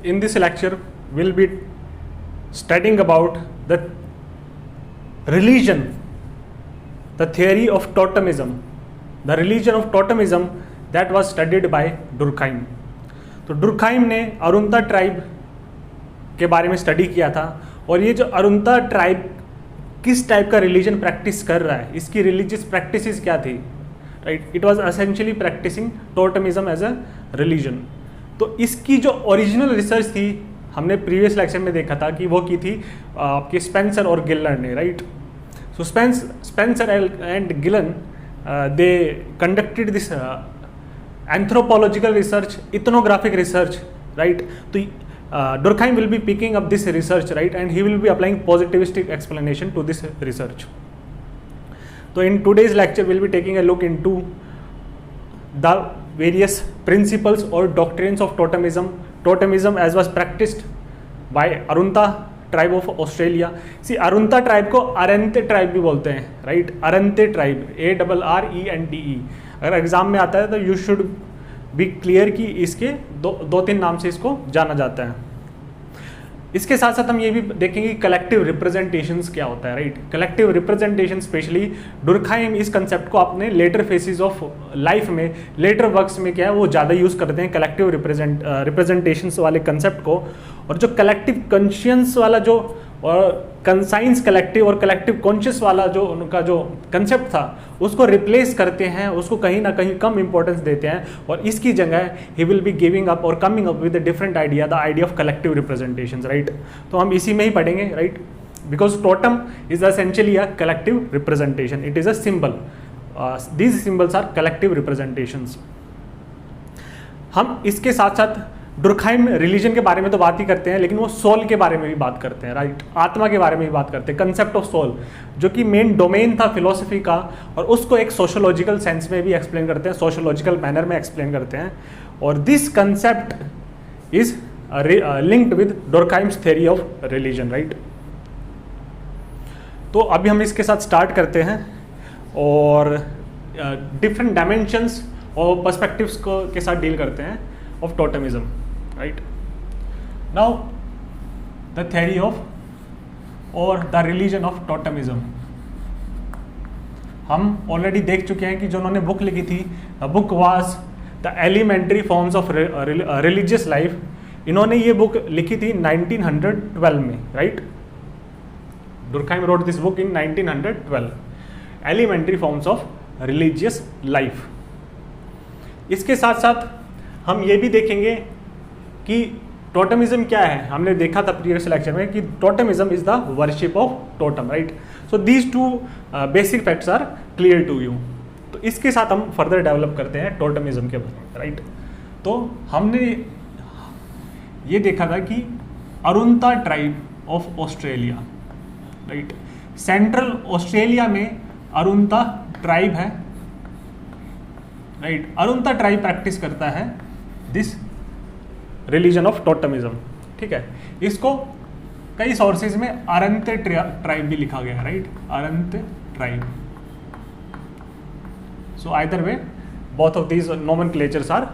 in this lecture we'll be studying about the religion, the theory of totemism, the religion of totemism that was studied by Durkheim. तो डुरखाइम ने अरुंता tribe के बारे में study किया था, और ये जो अरुंता ट्राइब किस टाइप का रिलीजन प्रैक्टिस कर रहा है, इसकी रिलीजियस प्रैक्टिसेस क्या थी, right. It was essentially practising totemism as a religion. तो इसकी जो ओरिजिनल रिसर्च थी, हमने प्रीवियस लेक्चर में देखा था कि वो की थी आपके स्पेंसर और गिलन ने, right. So Spencer and Gillen they conducted this anthropological research, ethnographic research, right. तो Durkheim will be picking up this research, right, and he will be applying positivistic explanation to this research. So in today's lecture we'll be taking a look into the various principles or doctrines of totemism as was practiced by Arunta tribe of Australia. See, Arunta tribe को Arante tribe भी बोलते हैं, right. Arante tribe, ARRENTE. अगर exam में आता है तो you should B clear कि इसके दो तीन नाम से इसको जाना जाता है. इसके साथ साथ हम ये भी देखेंगे कलेक्टिव रिप्रेजेंटेशंस क्या होता है, राइट. कलेक्टिव रिप्रेजेंटेशन स्पेशली डुरखाइम इस कंसेप्ट को अपने लेटर फेसेस ऑफ लाइफ में, लेटर वर्क्स में क्या है वो ज़्यादा यूज़ करते हैं कलेक्टिव रिप्रेजेंटेशंस वाले कंसेप्ट को. और जो कलेक्टिव कॉन्शियंस वाला जो और कंसाइंस कलेक्टिव और कलेक्टिव कॉन्शियस वाला जो उनका जो कंसेप्ट था उसको रिप्लेस करते हैं, उसको कहीं ना कहीं कम इंपॉर्टेंस देते हैं, और इसकी जगह ही विल बी गिविंग अप और coming up with a different idea, the idea of collective representations, right. तो हम इसी में ही पढ़ेंगे, right, because totem is essentially a collective representation, it is a symbol. These symbols are collective representations. हम इसके साथ साथ डुरखाइम रिलीजन के बारे में तो बात ही करते हैं, लेकिन वो सोल के बारे में भी बात करते हैं, राइट. आत्मा के बारे में भी बात करते हैं, कंसेप्ट ऑफ सोल जो कि मेन डोमेन था फिलोसफी का, और उसको एक सोशोलॉजिकल सेंस में भी एक्सप्लेन करते हैं, सोशोलॉजिकल मैनर में एक्सप्लेन करते हैं. और this concept is linked with Durkheim's theory of religion, right. तो अभी हम इसके साथ स्टार्ट करते हैं और डिफरेंट डायमेंशंस और पर्सपेक्टिव्स को के साथ डील करते हैं of totemism, right. Now the theory of or the religion of totemism, हम ऑलरेडी देख चुके हैं कि जो उन्होंने बुक लिखी थी, the book was the elementary forms of religious life. इन्होंने ये बुक लिखी थी 1912 में, right. Durkheim wrote this book in 1912, elementary forms of religious life. इसके साथ साथ हम ये भी देखेंगे कि टोटमिज्म क्या है. हमने देखा था प्रीवियस लेक्चर में कि totemism is the worship of totem, right. So these two basic facts are clear to you. तो इसके साथ हम फर्दर डेवलप करते हैं टोटमिज्म के बारे में, राइट. तो हमने ये देखा था कि Arunta tribe of Australia, right. Central Australia में अरुंता ट्राइब है, राइट. अरुंता ट्राइब प्रैक्टिस करता है दिस रिलीजन ऑफ टोटमिज्म, ठीक है. इसको कई सोर्सेज में अरंते ट्राइब भी लिखा गया है, right. Arrernte tribe. So either way both of these nomenclatures are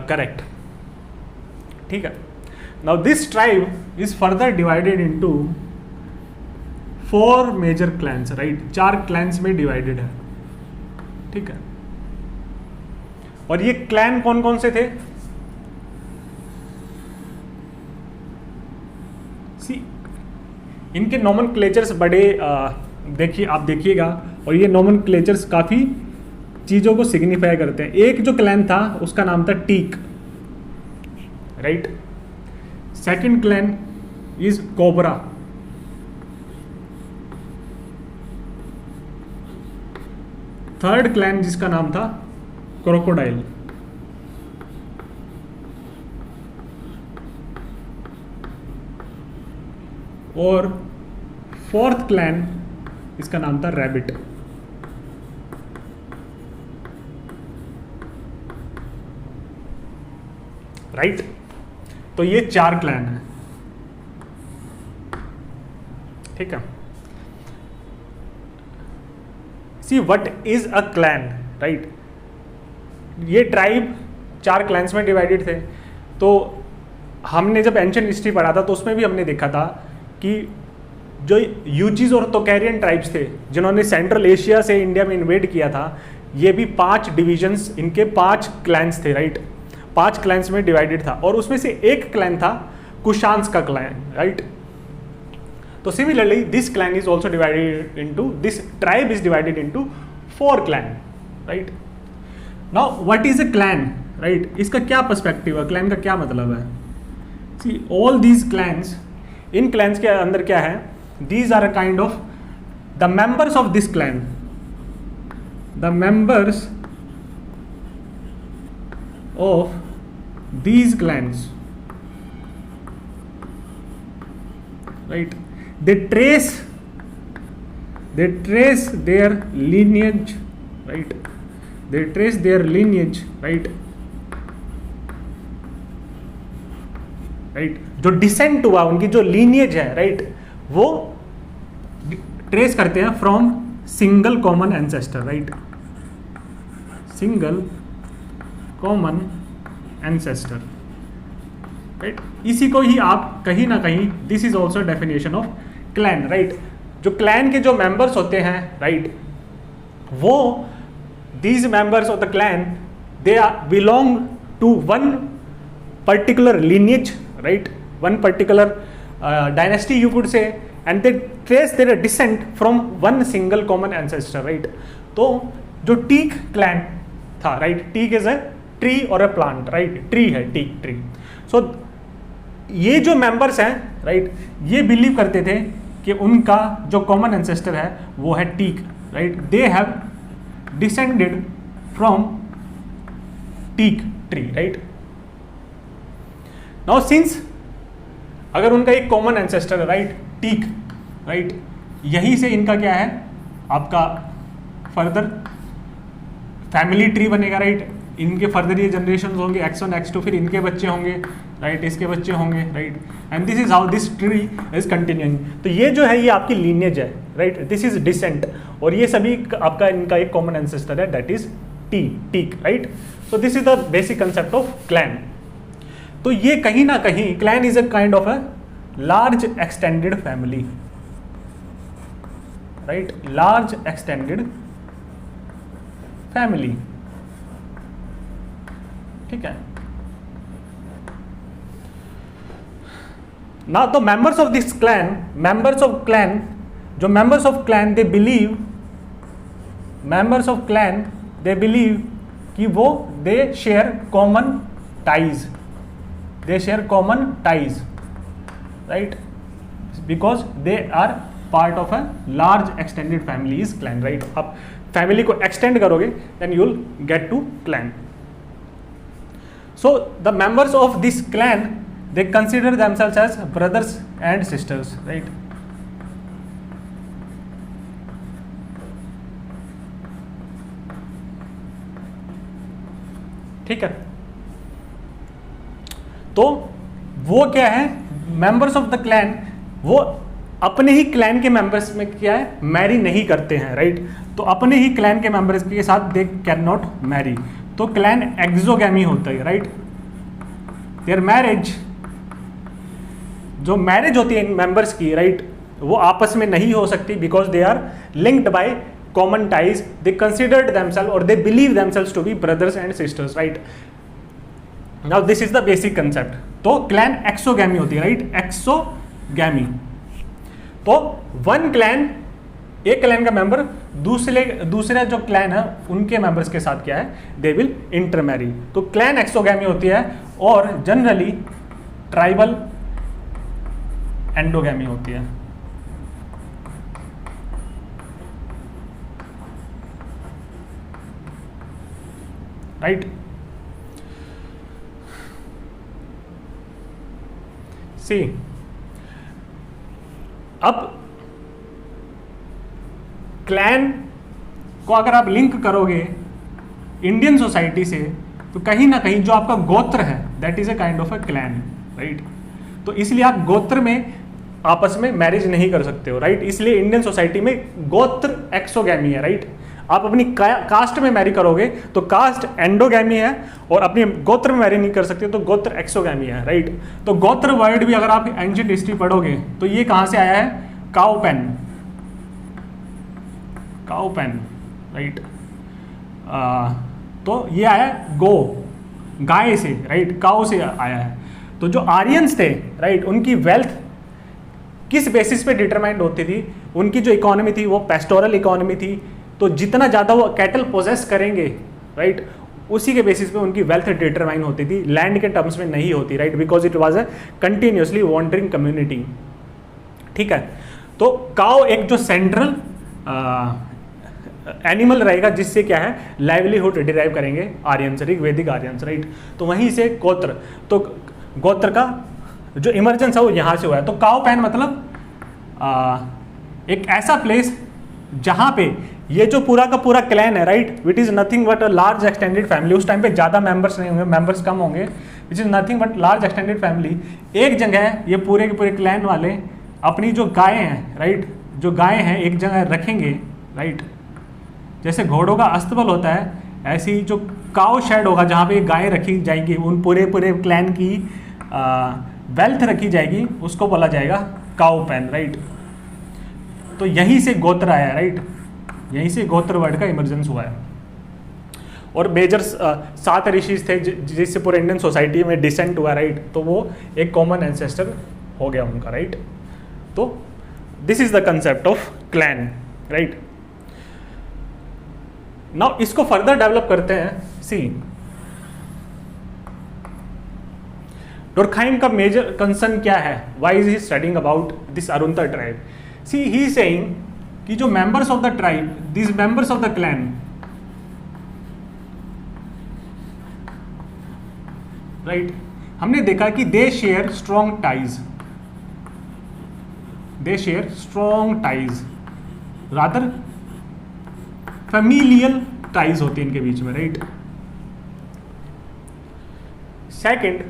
correct, ठीक है. Now this tribe is further divided into 4 major clans, right. 4 clans में डिवाइडेड है, ठीक है. और ये क्लैन कौन कौन से थे? सी, इनके नोमेनक्लेचर्स बड़े देखिए, आप देखिएगा, और ये नोमेनक्लेचर्स काफ़ी चीज़ों को सिग्निफाई करते हैं. एक जो क्लैन था उसका नाम था teak, right. Second clan is cobra. Third clan जिसका नाम था क्रोकोडाइल. और फोर्थ क्लैन इसका नाम था रैबिट, राइट. तो ये 4 क्लैन है, ठीक है. See what is a clan, right. ये ट्राइब 4 क्लैंस में डिवाइडेड थे. तो हमने जब एंशिएंट हिस्ट्री पढ़ा था तो उसमें भी हमने देखा था कि जो यूजीज और तोकैरियन ट्राइब्स थे जिन्होंने सेंट्रल एशिया से इंडिया में इन्वेड किया था, ये भी 5 डिविजन्स, इनके 5 क्लैंस थे, राइट। 5 क्लैंस में डिवाइडेड था और उसमें से एक क्लैन था कुशान्स का क्लैन, राइट। तो similarly this clan is also divided into, this tribe is divided into 4 clan, right. Now what is a clan, right, इसका क्या पर्सपेक्टिव है, क्लैन का क्या मतलब है। सी ऑल दीज क्लैंस, इन क्लैंस के अंदर क्या है, these are a kind of the members of this clan, the members of these clans, right, they trace their lineage, right, they trace their lineage, right, right, जो decent हुआ उनकी जो lineage है, राइट, वो ट्रेस करते हैं from single common ancestor, right, single common ancestor, right. इसी को ही आप कहीं ना कहीं, this is also definition of clan, right. जो क्लैन के जो मेंबर्स होते हैं, राइट, वो these members of the clan they are belong to one particular lineage, right, one particular dynasty you could say, and they trace their descent from one single common ancestor, right। तो जो teak clan था, right, teak is a tree और a plant, right, tree है, teak tree. So ये जो members हैं, right, ये believe करते थे कि उनका जो कॉमन एंसेस्टर है वो है teak, right, they have descended from teak tree, right. Now since अगर उनका एक कॉमन एंसेस्टर है, राइट, टीक, राइट, यहीं से इनका क्या है, आपका फर्दर फैमिली ट्री बनेगा, राइट, इनके फर्दर ये जनरेशन होंगे, x1 x2, फिर इनके बच्चे होंगे, राइट, इसके बच्चे होंगे, right, and this is how this tree is continuing. तो ये जो है ये आपकी लीनियज है, राइट, दिस इज डिसेंट, और ये सभी आपका इनका एक कॉमन एंसेस्टर है, that is teak, right. So this is the basic concept of clan. तो ये कहीं ना कहीं clan is a kind of a large extended family, right, large extended family, ठीक है। Now the members of this clan, members of clan, जो members of clan they believe, members of clan they believe कि वो they share common ties, they share common ties, right, because they are part of a large extended family is clan, right। आप family को extend करोगे then you will get to clan। so the members of this clan they consider themselves as brothers and sisters, right। ठीक है, तो वो क्या है, members of the clan, वो अपने ही क्लैन के मेंबर्स में क्या है, मैरी नहीं करते हैं, राइट। तो अपने ही क्लैन के मेंबर्स के साथ दे कैन नॉट मैरी, तो क्लैन एक्सोगैमी होता है, राइट। देयर मैरिज, जो मैरिज होती है इन मेंबर्स की, राइट, वो आपस में नहीं हो सकती because they are linked by common ties, they considered themselves और they believe themselves to be brothers and sisters, right. Now this is the basic concept. तो क्लैन एक्सोगैमी होती है, राइट, एक्सोगैमी। तो वन क्लैन, एक clan का member दूसरे जो clan है उनके मेंबर्स के साथ क्या है, दे विल इंटरमैरी। तो क्लैन एक्सोगैमी होती है और जनरली ट्राइबल एंडोगैमी होती है, राइट। सी अब क्लैन को अगर आप लिंक करोगे इंडियन सोसाइटी से, तो कहीं ना कहीं जो आपका गोत्र है that is a kind of a clan, right. तो इसलिए आप गोत्र में आपस में मैरिज नहीं कर सकते हो, राइट। इसलिए इंडियन सोसाइटी में गोत्र एक्सोगैमी है, राइट। आप अपनी कास्ट में मैरी करोगे तो कास्ट एंडोगैमी है, और अपने गोत्र में मैरी नहीं कर सकते तो गोत्र एक्सोगैमी है, राइट। तो गोत्र वर्ड भी अगर आप एंशिएंट हिस्ट्री पढ़ोगे तो ये कहाँ से आया है, काउपेन, काउपेन, राइट। तो ये आया गो, गाय से, राइट, काउ से आया है। तो जो आर्यंस थे, राइट, उनकी वेल्थ किस बेसिस पे डिटरमाइंड होती थी, उनकी जो इकोनॉमी थी वो पेस्टोरल इकोनॉमी थी, तो जितना ज़्यादा वो कैटल पोजेस करेंगे, राइट, उसी के बेसिस पे उनकी वेल्थ डिटरमाइन होती थी, लैंड के टर्म्स में नहीं होती, right, because it was a continuously wandering community, ठीक है। तो काउ एक जो सेंट्रल एनिमल रहेगा जिससे क्या है लाइवलीहुड डिराइव करेंगे आर्यंस, ऋग्वेदिक आर्यंस, राइट। तो वहीं से गोत्र, तो गोत्र का जो इमर्जेंस है वो यहाँ से हुआ है। तो काउपेन मतलब एक ऐसा प्लेस जहाँ पे ये जो पूरा का पूरा क्लैन है, right, which is nothing but a large extended family, उस टाइम पे ज़्यादा मेंबर्स नहीं होंगे, मेंबर्स कम होंगे, which is nothing but large extended family, एक जगह है, ये पूरे के पूरे क्लैन वाले अपनी जो गायें हैं, राइट, जो गायें हैं एक जगह रखेंगे, राइट। जैसे घोड़ों का अस्तबल होता है, ऐसे ही जो काउ शेड होगा जहाँ पे गायें रखी जाएंगी, उन पूरे पूरे क्लैन की वेल्थ रखी जाएगी, उसको बोला जाएगा काउ पेन, राइट। तो यहीं से गोत्र आया है, राइट, यहीं से गोत्र वर्ड का इमर्जेंस हुआ है। और मेजर 7 ऋषिज थे जिससे पूरे इंडियन सोसाइटी में डिसेंट हुआ, राइट, तो वो एक कॉमन एंसेस्टर हो गया उनका, राइट। तो this is the concept of clan, right. Now इसको फर्दर डेवलप करते हैं। सी, डुरखाइम का मेजर कंसर्न क्या है, why is he studying about this Arunta tribe. See, he saying कि जो members of the tribe, this members of the clan, right, हमने देखा कि they share strong ties, they share strong ties, rather familial ties होती है इनके बीच में, right. Second,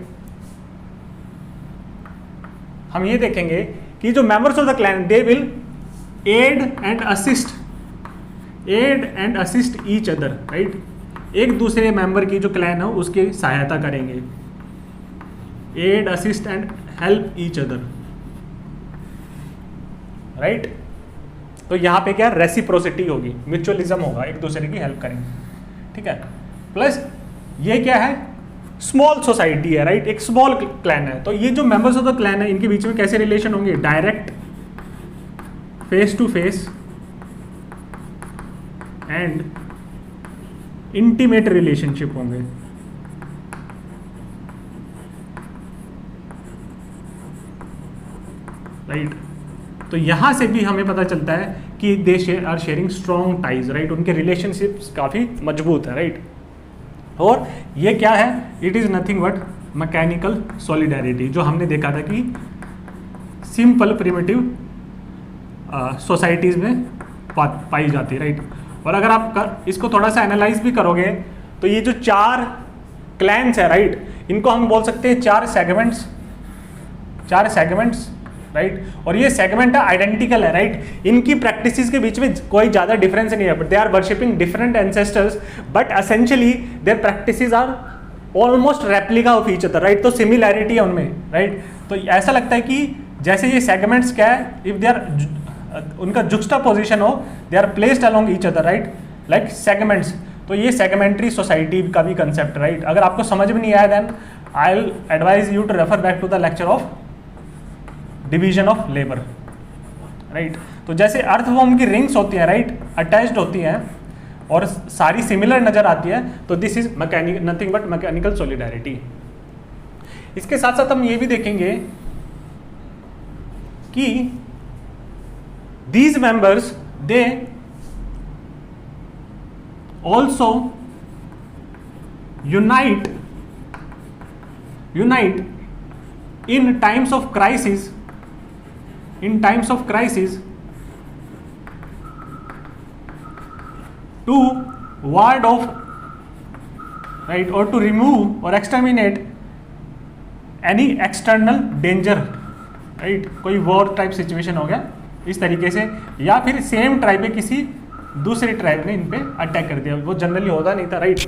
हम ये देखेंगे कि जो members of the clan they will aid and assist each other, right, एक दूसरे मेंबर की जो क्लैन है उसकी सहायता करेंगे, aid assist and help each other, right. तो यहाँ पे क्या रेसिप्रोसिटी होगी, म्यूचुअलिज्म होगा, एक दूसरे की हेल्प करेंगे, ठीक है। प्लस ये क्या है, स्मॉल सोसाइटी है, राइट, एक स्मॉल क्लैन है। तो ये जो मेंबर्स ऑफ द क्लैन है इनके बीच में कैसे रिलेशन होंगे, direct, face to face and intimate relationship होंगे, राइट। तो यहां से भी हमें पता चलता है कि they are sharing strong ties, right, उनके रिलेशनशिप्स काफी मजबूत है, राइट। और ये क्या है, it is nothing but mechanical solidarity, जो हमने देखा था कि सिंपल प्रिमिटिव सोसाइटीज में पाई जाती है, राइट। और अगर आप इसको थोड़ा सा एनालाइज भी करोगे तो ये जो 4 क्लैन्स है, राइट, इनको हम बोल सकते हैं 4 सेगमेंट्स, राइट। और ये सेगमेंट आइडेंटिकल है, राइट, इनकी प्रैक्टिसेस के बीच में कोई ज़्यादा डिफरेंस नहीं है, but they are worshipping different ancestors, but essentially their practices are almost replica of each other, right. तो सिमिलैरिटी है उनमें, राइट। तो ऐसा लगता है कि जैसे ये सेगमेंट्स क्या है, इफ दे आर, उनका जुक्स्टा पोजिशन हो, they are placed along each other, right, like segments. तो ये सेगमेंट्री सोसाइटी का भी कंसेप्ट, राइट। अगर आपको समझ में नहीं आया then I will advise you to refer back to the lecture of division of labour, right. तो जैसे अर्थवॉर्म की रिंग्स होती हैं, राइट, अटैच्ड होती हैं और सारी सिमिलर नजर आती है, तो this is nothing but mechanical solidarity. इसके साथ साथ हम ये भी देखेंगे कि these members they also unite in times of crisis, to ward off, right, or to remove or exterminate any external danger, right। कोई वॉर टाइप सिचुएशन हो गया इस तरीके से, या फिर सेम ट्राइब में किसी दूसरे ट्राइब ने इन पे अटैक कर दिया। वो जनरली होता नहीं था, राइट।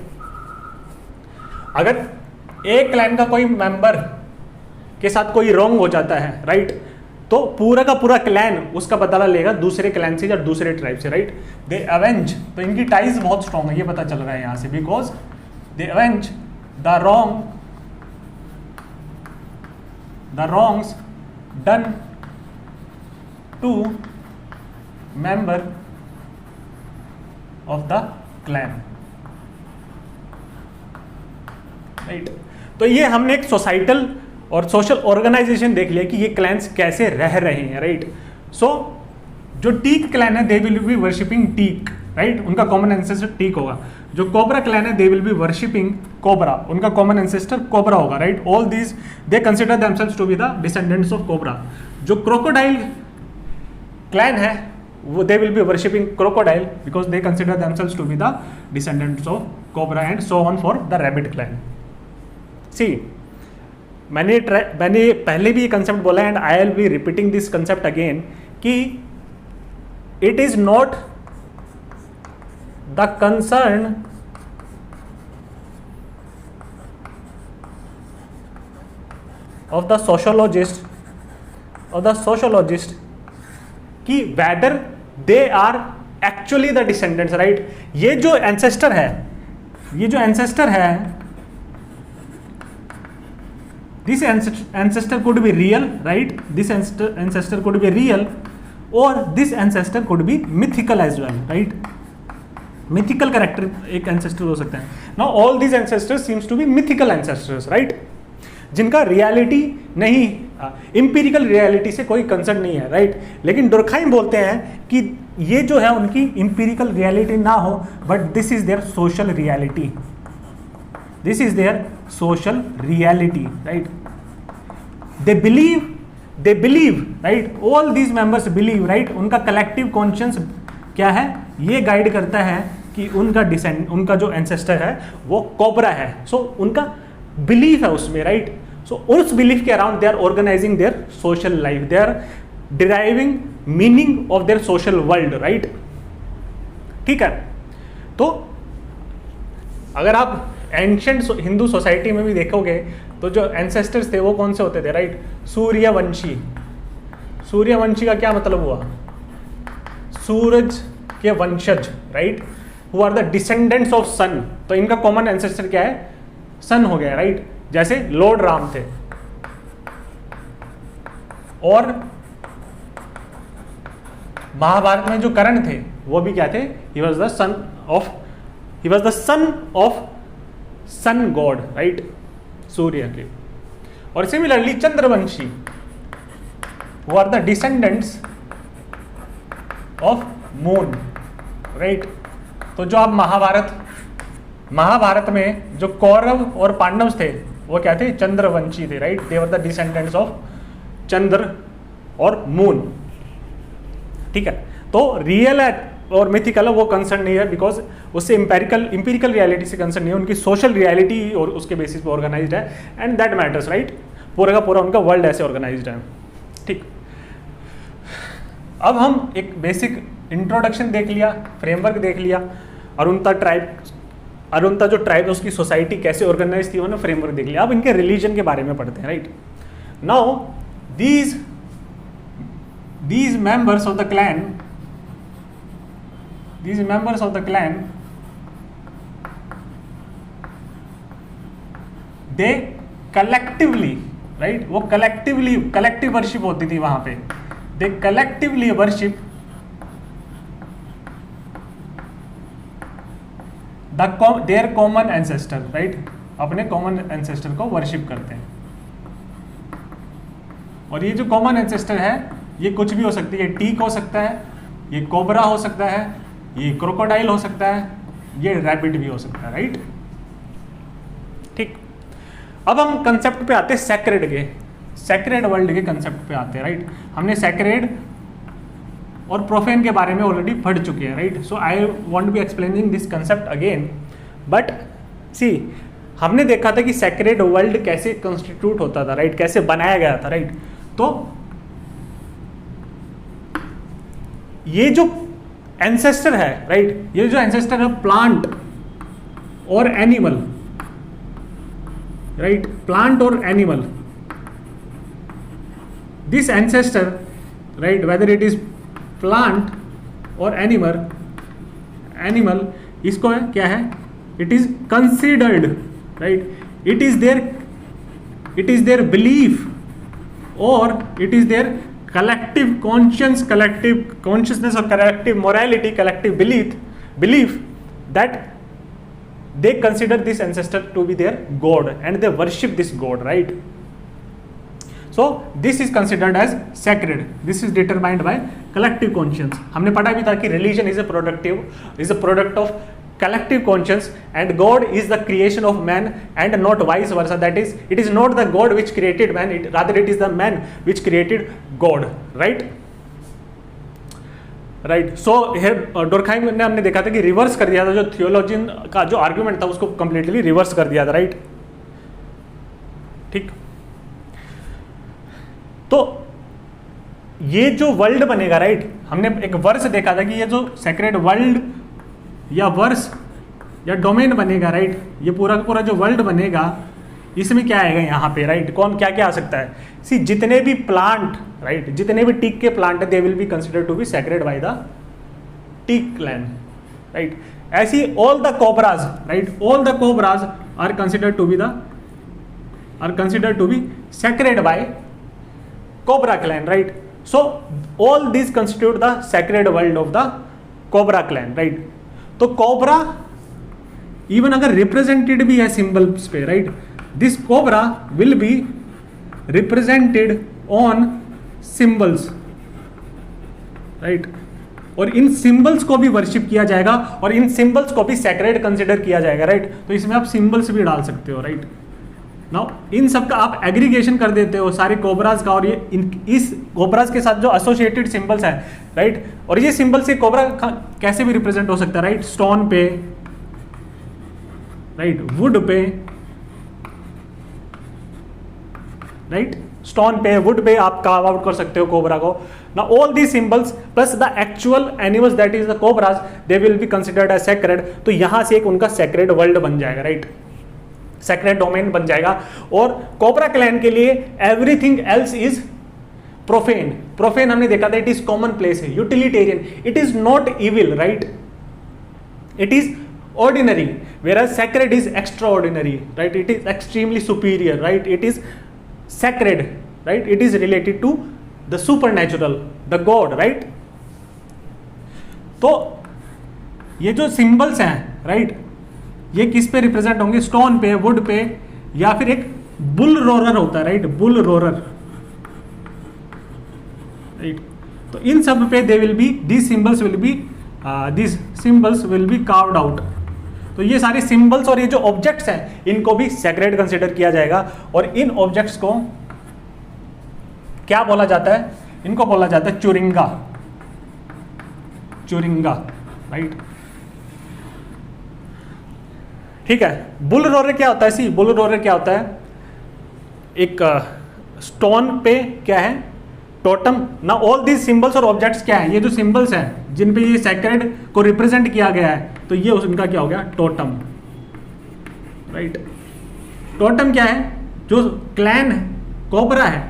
अगर एक क्लैन का कोई मेंबर के साथ कोई रॉन्ग हो जाता है, राइट, तो पूरा का पूरा क्लैन उसका बदला लेगा दूसरे क्लैन से या दूसरे ट्राइब से, राइट। दे अवेंज, तो इनकी टाइज बहुत स्ट्रॉन्ग है, ये पता चल रहा है यहां से, because they avenge the wrongs done to member of the clan, right. तो ये हमने एक सोसाइटल और सोशल ऑर्गेनाइजेशन देख लिया कि ये क्लैन्स कैसे रह रहे हैं, राइट। सो जो टीक क्लैन है they will be worshipping teak, right, उनका कॉमन एंसेस्टर टीक होगा। जो कोबरा क्लैन है they will be worshipping cobra, उनका कॉमन एंसेस्टर कोबरा होगा, right. All these they consider themselves to be the descendants of cobra. जो crocodile clan है वो they will be worshipping crocodile because they consider themselves to be the descendants of cobra, and so on for the rabbit clan. See, मैंने पहले भी ये concept बोला and I will be repeating this concept again कि it is not the concern of the sociologist कि whether they are actually the descendants, right। ये जो ancestor है this ancestor could be real, right, this ancestor could be real or this ancestor could be mythical as well, right। mythical character एक ancestor हो सकता है। now all these ancestors seems to be mythical ancestors, right, जिनका reality नहीं, empirical reality से कोई concern नहीं है, राइट। लेकिन डुर्कहाइम बोलते हैं कि ये जो है उनकी इंपीरिकल रियलिटी ना हो, but this is their social reality, this is their social reality, right. They believe, right, all these members believe, right. उनका कलेक्टिव कॉन्शियंस क्या है, ये गाइड करता है कि उनका जो एंसेस्टर है वो कोबरा है। सो उनका बिलीफ है उसमें, राइट। सो उस बिलीफ के around they are organising their social life, they are deriving meaning of their social world, right. ठीक है, तो अगर आप एंशिएंट हिंदू सोसाइटी में भी देखोगे तो जो एंसेस्टर्स थे वो कौन से होते थे, राइट। सूर्यवंशी, सूर्यवंशी का क्या मतलब हुआ, सूरज के वंशज, right, who are the descendants of sun. तो इनका कॉमन एंसेस्टर क्या है, सन हो गया, राइट। जैसे लॉर्ड राम थे और महाभारत में जो कर्ण थे वो भी क्या थे, he was the son of sun god, right, सूर्य के। और सिमिलरली चंद्रवंशी वो are the descendants of moon, right. तो जो आप महाभारत में जो कौरव और पांडव थे वो क्या थे, चंद्रवंशी थे, right. They were the descendants of चंद्र और मून, ठीक है। तो रियल और मिथिकल वो कंसर्न नहीं है बिकॉज उससे इंपीरिकल रियलिटी से कंसर्न नहीं है, उनकी सोशल रियलिटी और उसके बेसिस पे ऑर्गेनाइज्ड है, एंड दैट मैटर्स, राइट। पूरा का पूरा उनका वर्ल्ड ऐसे ऑर्गेनाइज्ड है, ठीक। अब हम एक बेसिक इंट्रोडक्शन देख लिया, फ्रेमवर्क देख लिया, अरुणता जो ट्राइब है उसकी सोसाइटी कैसे ऑर्गेनाइज थी उन्होंने फ्रेमवर्क देख लिया। अब इनके रिलीजन के बारे में पढ़ते हैं, right. Now these members of the clan they collectively, right, वो कलेक्टिव वर्शिप होती थी वहां पे, they collectively worship their common ancestor, right, अपने कॉमन एंसेस्टर को वर्शिप करते हैं। और ये जो कॉमन एंसेस्टर है ये कुछ भी हो सकती है, टीक हो सकता है, ये कोबरा हो सकता है, ये क्रोकोडाइल हो सकता है, ये रैबिट भी हो सकता है, राइट, ठीक। अब हम कंसेप्ट पे आते हैं सैक्रेड वर्ल्ड के कंसेप्ट पे आते हैं, राइट। हमने सैक्रेड और प्रोफेन के बारे में ऑलरेडी पढ़ चुके हैं, right. So I want be explaining this concept again, but see हमने देखा था कि सैक्रेड वर्ल्ड कैसे कंस्टिट्यूट होता था, राइट, कैसे बनाया गया था, राइट। तो ये जो एंसेस्टर है, राइट, ये जो एंसेस्टर है प्लांट और एनिमल, राइट, प्लांट और animal, this ancestor, right, whether it is plant और एनिमल, इसको है क्या है, it is considered, right, it is their belief और it is their collective consciousness और collective morality, collective belief that they consider this ancestor to be their god and they worship this god, right? So this is considered as sacred. This is determined by collective conscience. हमने पढ़ा भी था कि religion is a product of collective conscience and God is the creation of man and not vice versa. That is, it is not the God which created man, rather it is the man which created God, right? Right, सो डोरखाइम ने हमने देखा था कि reverse कर दिया था, जो theologian का जो आर्ग्यूमेंट था उसको कंप्लीटली रिवर्स कर दिया था, राइट, ठीक। तो ये जो वर्ल्ड बनेगा, राइट, हमने एक वर्स देखा था कि ये जो सेक्रेड वर्ल्ड या वर्स या डोमेन बनेगा, राइट, ये पूरा का पूरा जो वर्ल्ड बनेगा इसमें क्या आएगा यहाँ पे, राइट, कौन क्या क्या आ सकता है, सी जितने भी प्लांट, राइट, जितने भी टीक के प्लांट है they will be considered to be sacred by the teak clan, right, ऐसी all the cobras, right, all the cobras are considered to be sacred by cobra clan, right, so all this constitute the sacred world of the cobra clan, right. तो cobra even अगर represented भी है symbols पे, right, this cobra will be represented on symbols, right, और इन symbols को भी worship किया जाएगा और इन सिंबल्स को भी सैक्रेड कंसिडर किया जाएगा, राइट। तो इसमें आप सिंबल्स भी डाल सकते हो, राइट। नाउ इन सब का आप एग्रीगेशन कर देते हो सारे कोबराज का, और ये इस कोबराज के साथ जो एसोसिएटेड सिंबल्स हैं, राइट, और ये सिंबल से कोबरा कैसे भी रिप्रेजेंट हो सकता है, राइट, स्टोन पे, राइट, वुड पे, राइट, स्टोन पे, वुड पे आप कार्व आउट कर सकते हो कोबरा को। Now all the symbols plus the actual animals that is the cobras they will be considered as sacred. तो यहां से एक उनका सेक्रेड वर्ल्ड बन जाएगा, राइट, सेक्रेड डोमेन बन जाएगा। और कोबरा क्लैन के लिए everything else is profane. Profane हमने देखा था, इट इज कॉमन प्लेस है, utilitarian, it is not evil, right, it is ordinary, whereas sacred is extraordinary, right, it is extremely superior, right, it is sacred, right, it is related to the supernatural, the god, right। तो ये जो symbols हैं, right, ये किस पे represent होंगे, stone पे, wood पे, या फिर एक बुल रोरर होता है, राइट, बुल रोरर, राइट। तो इन सब पे दे will B these symbols will be carved out। तो ये सारे सिंबल्स और ये जो ऑब्जेक्ट्स हैं इनको भी सेक्रेड कंसिडर किया जाएगा। और इन ऑब्जेक्ट्स को क्या बोला जाता है, इनको बोला जाता है चुरिंगा, राइट, ठीक है। बुल रोरर क्या होता है, सी बुल रोरर क्या होता है, एक स्टोन पे क्या है, टोटम। ना ऑल दीज सिंबल्स और ऑब्जेक्ट्स क्या है, ये जो सिंबल्स हैं जिन पे ये सेक्रेड को रिप्रेजेंट किया गया है, तो ये उनका क्या हो गया, टोटम, राइट। टोटम क्या है, जो क्लैन कोबरा है,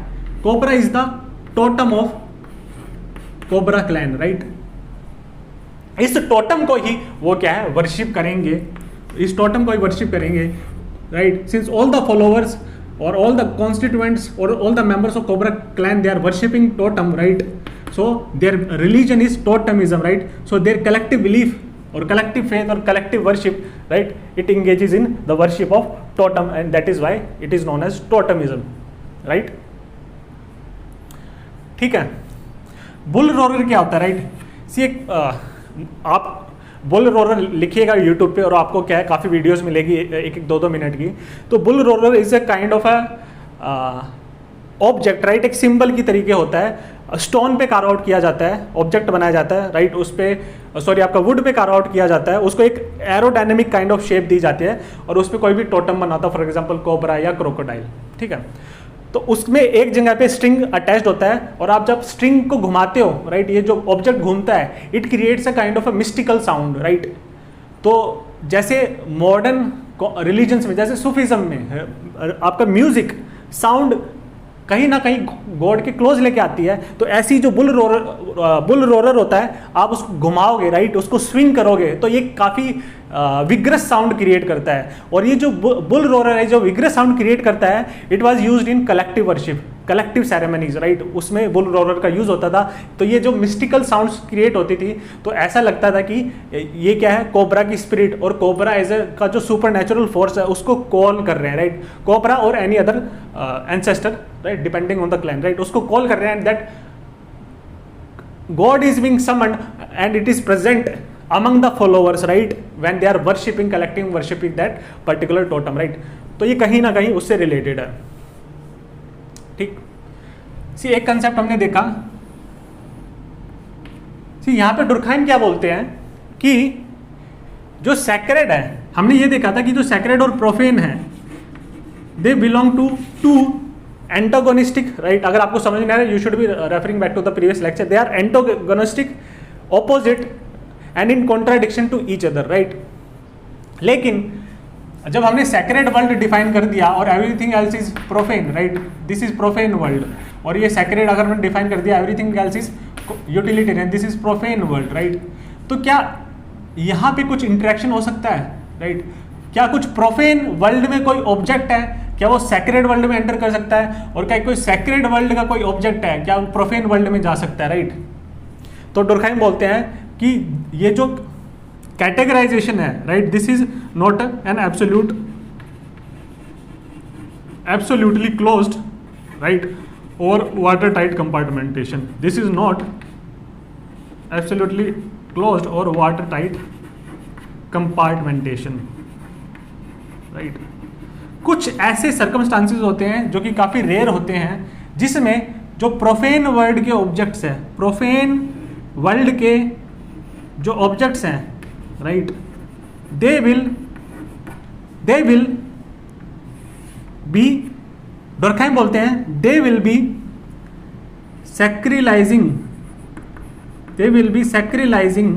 cobra is the totem of cobra clan, right. इस टोटम को ही वो क्या है, वर्शिप करेंगे, इस टोटम को ही वर्शिप करेंगे, right. Since all the followers or all the constituents or all the members of Cobra clan, they are worshipping totem, right, so their religion is totemism, right, so their collective belief or collective faith or collective worship, right, it engages in the worship of totem and that is why it is known as totemism, right। ठीक है। Bull Rohrer क्या होता है, right, सी आप bull Rohrer लिखिएगा YouTube पे और आपको क्या है काफ़ी वीडियोस मिलेगी, एक 2-2 मिनट की। तो bull roarer is a kind of object, right, एक सिंबल की तरीके होता है, स्टोन पे कार्व आउट किया जाता है, ऑब्जेक्ट बनाया जाता है, राइट, उस पे आपका वुड पे कार्व आउट किया जाता है, उसको एक एरोडायनेमिक काइंड ऑफ शेप दी जाती है और उस पर कोई भी टोटम बनाता है, फॉर एग्जाम्पल कोबरा या क्रोकोडाइल, ठीक है। तो उसमें एक जगह पे स्ट्रिंग अटैच्ड होता है, और आप जब स्ट्रिंग को घुमाते हो, राइट, ये जो ऑब्जेक्ट घूमता है, it creates a kind of a mystical sound, right. तो जैसे मॉडर्न रिलीजन्स में, जैसे सूफिज्म में आपका म्यूजिक साउंड कहीं ना कहीं गॉड के क्लोज लेके आती है, तो ऐसी जो बुल रोरर होता है, आप उसको घुमाओगे, राइट, उसको स्विंग करोगे, तो ये काफ़ी विग्रस साउंड क्रिएट करता है। और ये जो बुल रोरर है, जो विग्रस साउंड क्रिएट करता है, it was used in collective worship, collective ceremonies, right, उसमें बुल रोरर का यूज होता था। तो ये जो मिस्टिकल साउंड्स क्रिएट होती थी, तो ऐसा लगता था कि ये क्या है, कोबरा की स्पिरिट, और कोबरा एज का जो सुपर नेचुरल फोर्स है उसको कॉल कर रहे हैं, राइट, कोबरा और any other ancestor, right, depending on the clan, right, उसको कॉल कर रहे हैं, that God is being summoned and it is present among the followers, right, when they are worshipping, collecting worshipping that particular totem, right। तो ये कहीं ना कहीं उससे रिलेटेड है, ठीक। सी एक कंसेप्ट हमने देखा, सी यहाँ पे डुरखाइम क्या बोलते हैं कि जो सैक्रेड है, हमने ये देखा था कि जो सैक्रेड और प्रोफेन है, they belong to two antagonistic, right. अगर आपको समझ नहीं आ रहा, you should be referring back to the previous lecture. They are antagonistic, opposite and in contradiction to each other, right. लेकिन जब हमने सैक्रेड वर्ल्ड डिफाइन कर दिया और everything else is profane, right, this is profane world, और ये sacred अगर हमने डिफाइन कर दिया, everything else is utilitarian, this is profane world, right. तो क्या यहाँ पे कुछ इंटरेक्शन हो सकता है, राइट? क्या कुछ प्रोफेन वर्ल्ड में कोई ऑब्जेक्ट है, क्या वो सैक्रेड वर्ल्ड में एंटर कर सकता है? और क्या कोई सैक्रेड वर्ल्ड का कोई ऑब्जेक्ट है, क्या वो प्रोफेन वर्ल्ड में जा सकता है, राइट? तो डुरखाइम बोलते हैं कि ये जो कैटेगराइजेशन है, right, this is not an absolutely closed, right, और water tight compartmentation, this is not absolutely closed और वाटर टाइट कंपार्टमेंटेशन, राइट। कुछ ऐसे सर्कमस्टांसेस होते हैं जो कि काफ़ी रेयर होते हैं, जिसमें जो प्रोफेन वर्ल्ड के ऑब्जेक्ट्स हैं, प्रोफेन वर्ल्ड के जो ऑब्जेक्ट्स हैं, right, they will be, Durkheim बोलते हैं, they will be sacralizing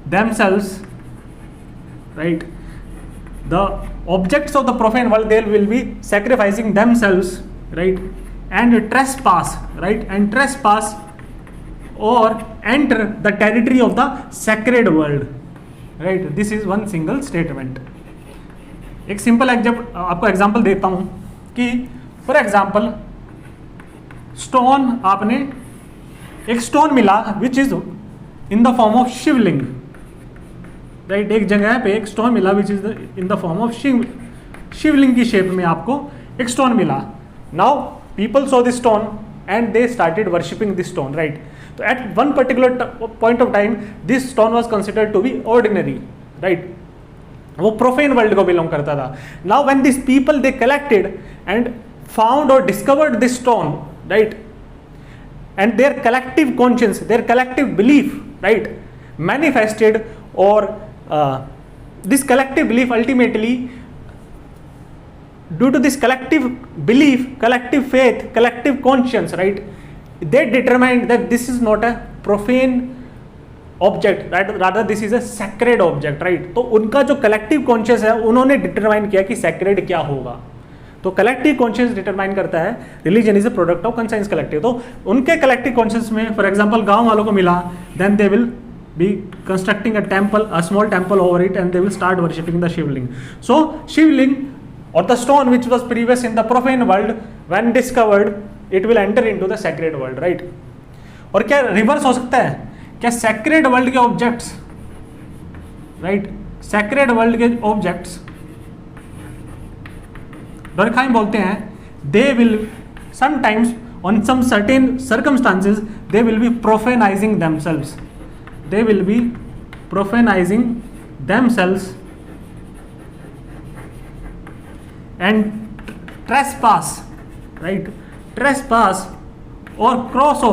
themselves, right, the objects of the profane world, they will be sacrificing themselves, right, and trespass, right, and trespass or enter the territory of the sacred world, right, this is one single statement. एक simple आपको example देता हूं कि for example stone, आपने एक stone मिला which is in the form of Shivling, right, एक जगह पे एक स्टोन मिला which is in the form of Shivling की शेप में आपको एक स्टोन मिला. Now people saw this stone and they started worshipping this stone, right. तो at one particular point of time this stone was considered to be ordinary, right, वो profane world को belong करता था. Now when this people they collected and found और discovered this stone, right, and their collective conscience, their collective belief, right, manifested, or this collective belief ultimately, due to this collective belief, collective faith, collective conscience, right, they determined that this is not a profane object, right, rather this is a sacred object, right. तो उनका जो collective conscience है, उन्होंने determine किया कि sacred क्या होगा. तो कलेक्टिव कॉन्शियस डिटरमाइन करता है religion is a product of conscience collective. तो उनके कलेक्टिव कॉन्शियस में फॉर एग्जांपल गांव वालों को मिला, then they will be constructing a temple, a small temple over it, and they will start worshipping the Shivling. So Shivling और the stone which was previous in the profane world, when discovered it will enter into the sacred world, right. और क्या reverse हो सकता है, क्या sacred world के objects, right, sacred world के objects, Durkheim बोलते हैं, they will sometimes on some certain circumstances they will be profanizing themselves, they will be profanizing themselves and trespass, right, trespass और cross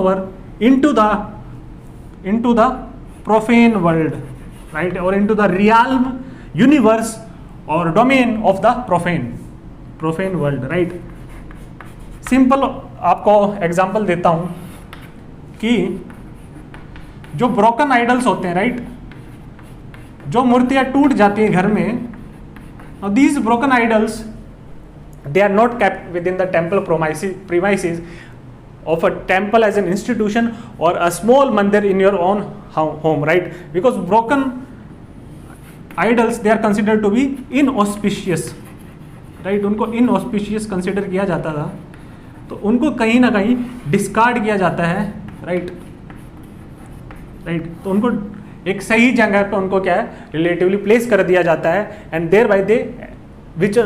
over into the profane world, right, और into the realm universe और domain of the profane world, right. Simple आपको example देता हूं कि जो broken idols होते हैं, राइट, जो मूर्तियां टूट जाती हैं घर में, these broken idols they are not kept within the temple premises of a temple as an institution or a small mandir in your own home, right? Because broken idols, they are considered to be inauspicious, right? उनको inauspicious consider किया जाता था, तो उनको कहीं ना कहीं discard किया जाता है, राइट। तो उनको एक सही जगह पे उनको क्या है रिलेटिवली प्लेस कर दिया जाता है, and thereby they which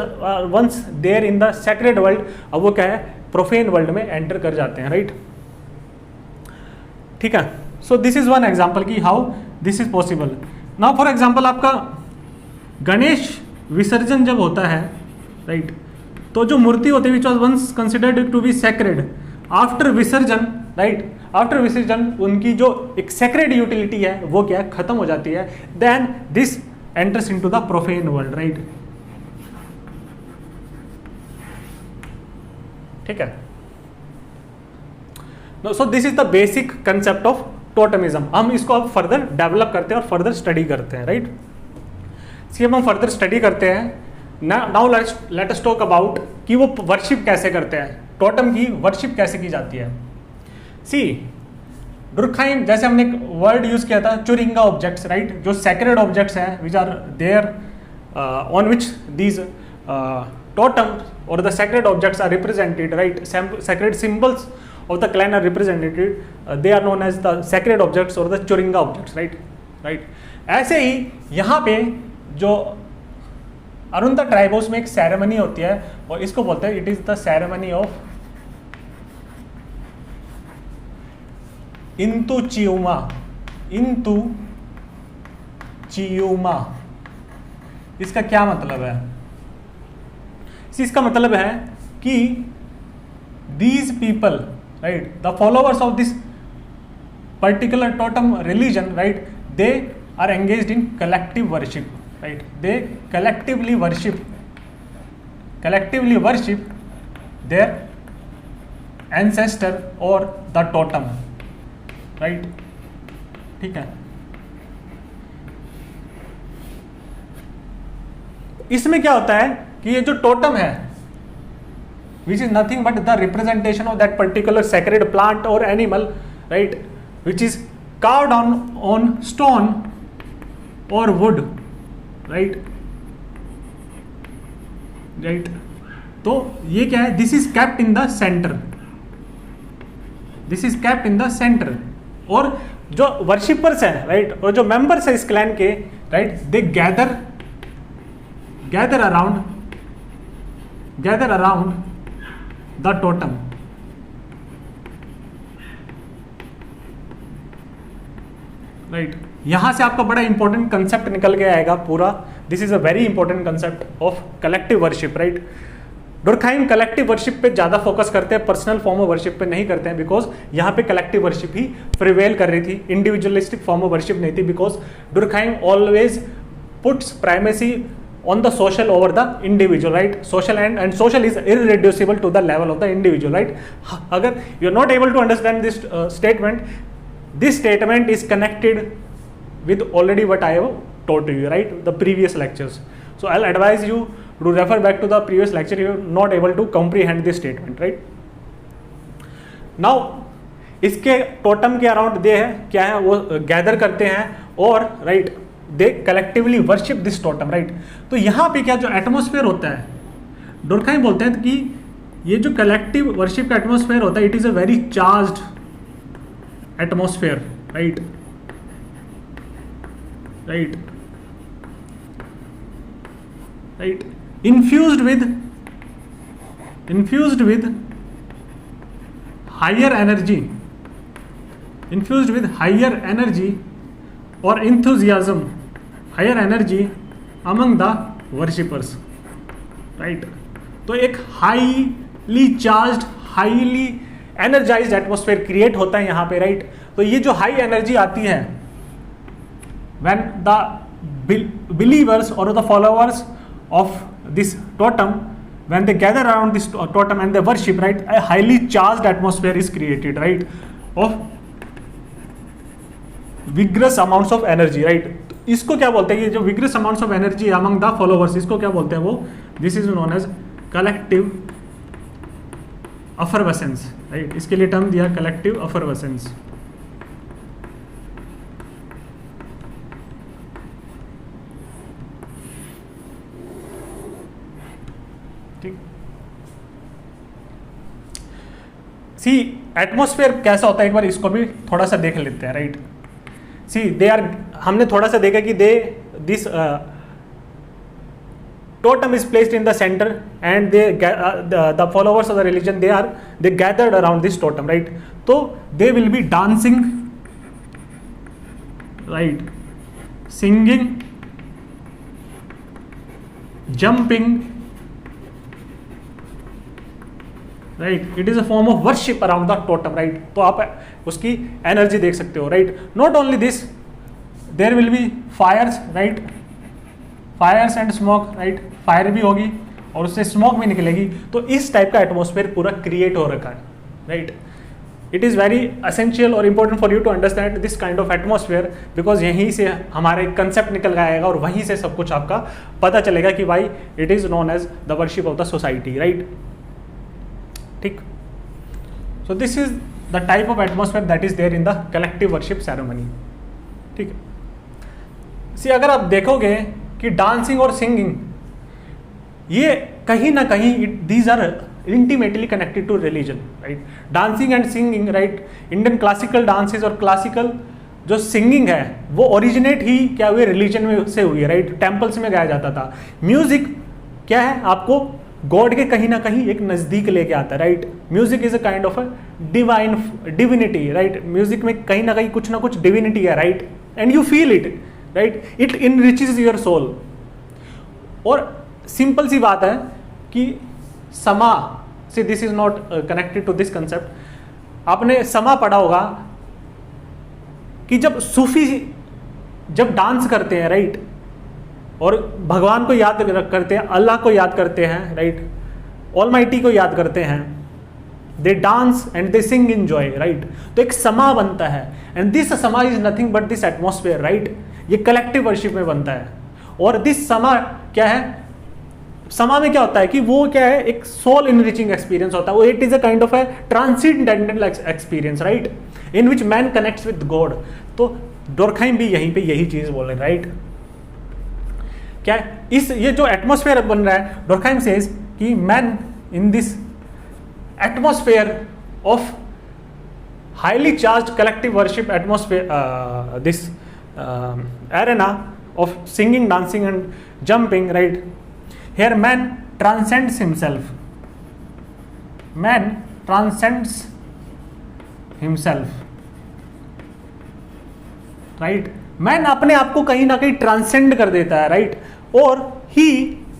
once there in the sacred world, अब वो क्या है प्रोफेन वर्ल्ड में एंटर कर जाते हैं, राइट। ठीक है, so this is one example कि how this is possible. Now for example आपका गणेश विसर्जन जब होता है, राइट, तो जो मूर्ति होती है which was once considered to be sacred, after विसर्जन, राइट, आफ्टर विसर्जन उनकी जो एक सैक्रेड यूटिलिटी है वो क्या है खत्म हो जाती है, then this enters into the profane world, right. ठीक है, so this is the basic concept of totemism. हम इसको अब फर्दर डेवलप करते हैं और फर्दर स्टडी करते हैं, राइट। सी हम फर्दर स्टडी करते हैं। Now let us talk about कि वो वर्शिप कैसे करते हैं, टोटम की वर्शिप कैसे की जाती है। सी डुरखाइम, जैसे हमने एक वर्ड यूज किया था चुरिंगा ऑब्जेक्ट्स, राइट, जो सैक्रेड ऑब्जेक्ट्स हैं which are there on which these totem or the sacred objects are represented, right, sacred symbols of the clan are represented, they are known as the sacred objects or the churinga objects, right. ऐसे ही यहाँ पे जो अरुंता ट्राइबोस में एक ceremony होती है और इसको बोलते हैं it is the ceremony of Intichiuma. इसका क्या मतलब है? इसका मतलब है कि these people, right, the followers of this particular totem religion, right, they are engaged in collective worship, right, they collectively worship their ancestor or the totem, right। ठीक है, इसमें क्या होता है कि ये जो टोटम है which is nothing but the representation of that particular sacred plant और animal, right, which is carved on stone और वुड, राइट। तो ये क्या है, this is kept in the centre, और जो वर्शिपर्स हैं, राइट, और जो मेंबर्स हैं इस क्लैन के, right, they gather around the totem, right. यहां से आपका बड़ा इंपॉर्टेंट कंसेप्ट निकल के आएगा पूरा। This is a very important concept of collective worship, right. डुरखाइम collective worship पे ज्यादा फोकस करते हैं, पर्सनल फॉर्म ऑफ वर्शिप पे नहीं करते हैं, बिकॉज यहाँ पे कलेक्टिव वर्शिप ही प्रिवेल कर रही थी, इंडिविजुअलिस्टिक फॉर्म ऑफ वर्शिप नहीं थी, because डुरखाइम always puts primacy on the social over the individual, right, social and social is irreducible to the level of the individual, right। अगर you are not able to understand this statement is connected with already what I have taught to you, right, the previous lectures, so I'll advise you to refer back to the previous lecture if you are not able to comprehend this statement, right। now इसके totem के around दे है क्या है, वो gather करते हैं और right they collectively worship this totem, right. तो यहाँ पे क्या जो एटमोस्फेयर होता है, डुरखाइम बोलते हैं कि ये जो कलेक्टिव वर्शिप का एटमोस्फेयर होता है, it is a very charged atmosphere, right, infused with higher energy or enthusiasm, higher energy among the worshippers, right। तो एक highly charged, highly energised atmosphere create होता है यहाँ पे, राइट। तो ये जो हाई एनर्जी आती है व्हेन द बिलीवर्स और the followers of this totem, when they gather around this totem and they worship, right, a highly charged atmosphere is created, right, of vigorous amounts of energy, right. इसको क्या बोलते हैं, ये जो vigorous amounts of energy among the followers, इसको क्या बोलते हैं वो, this is known as collective effervescence, right. इसके लिए टर्म दिया collective effervescence. सी एटमोस्फेयर कैसा होता है, एक बार इसको भी थोड़ा सा देख लेते हैं, राइट. सी दे आर, हमने थोड़ा सा देखा कि this totem is placed in the center and the followers of the religion they gathered around this totem, right. So they will be dancing, right, singing, jumping, right. It is a form of worship around the totem, right. तो आप उसकी energy देख सकते हो, राइट. Not only this, there will be fires, right, fires and smoke, right. Fire भी होगी और उससे स्मोक भी निकलेगी. तो इस टाइप का एटमोस्फेयर पूरा क्रिएट हो रखा है, right. It is very essential और important for you to understand this kind of atmosphere, because यहीं से हमारे कंसेप्ट निकल आएगा और वहीं से सब कुछ आपका पता चलेगा कि भाई it is known as the worship of the society, right. ठीक. So this is the type of atmosphere that is there in the collective worship ceremony. ठीक है. सी अगर आप देखोगे कि डांसिंग और सिंगिंग ये कहीं ना कहीं these are intimately connected to religion, right. Dancing and singing, right. Indian classical dances और क्लासिकल जो सिंगिंग है वो ओरिजिनेट ही क्या हुए, रिलीजन में से हुई है, राइट. टेम्पल्स में गाया जाता था. म्यूजिक क्या है, आपको गॉड के कहीं ना कहीं एक नज़दीक लेके आता है, right. Music is a kind of a divinity, right. Music में कहीं ना कुछ डिविनिटी है, right. And you feel it, right. It enriches your soul. और सिंपल सी बात है कि समा से, this is not connected to this concept. आपने समा पढ़ा होगा कि जब सूफी जब डांस करते हैं, राइट, और भगवान को याद करते हैं, अल्लाह को याद करते हैं, राइट, ऑलमाइटी को याद करते हैं, they dance and they sing in joy, right. तो एक समा बनता है एंड दिस समा is nothing but this atmosphere, right. ये कलेक्टिव वर्शिप में बनता है. और दिस समा क्या है, समा में क्या होता है कि वो क्या है, एक सोल इनरिचिंग एक्सपीरियंस होता है. वो it is a kind of A transcendental experience, right, in which man connects with God. तो डोरखाइम भी यहीं पे यही चीज बोल रहे हैं, राइट. क्या है इस ये जो एटमोस्फेयर बन रहा है, डोरखाइम सेज कि man in this atmosphere of highly charged collective worship atmosphere, this arena of singing, dancing and jumping, right. Here man transcends himself. Man transcends himself, right. Man अपने आप को कहीं ना कहीं ट्रांसेंड कर देता है, राइट. और ही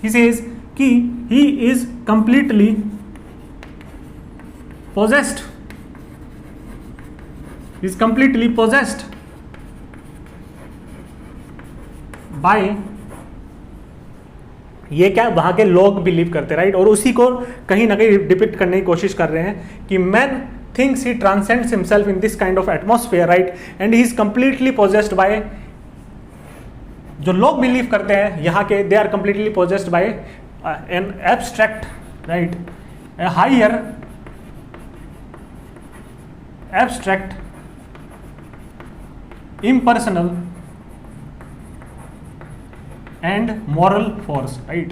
सेज कि ही is completely possessed, is completely possessed bye, ये क्या वहां के लोग बिलीव करते, राइट. और उसी को कहीं ना कहीं डिपिक्ट करने की कोशिश कर रहे हैं कि man thinks he transcends himself in this kind of atmosphere, right. And he is completely possessed by, जो लोग बिलीव करते हैं यहाँ के, they are completely possessed by an abstract, right, a higher abstract impersonal and moral force, right.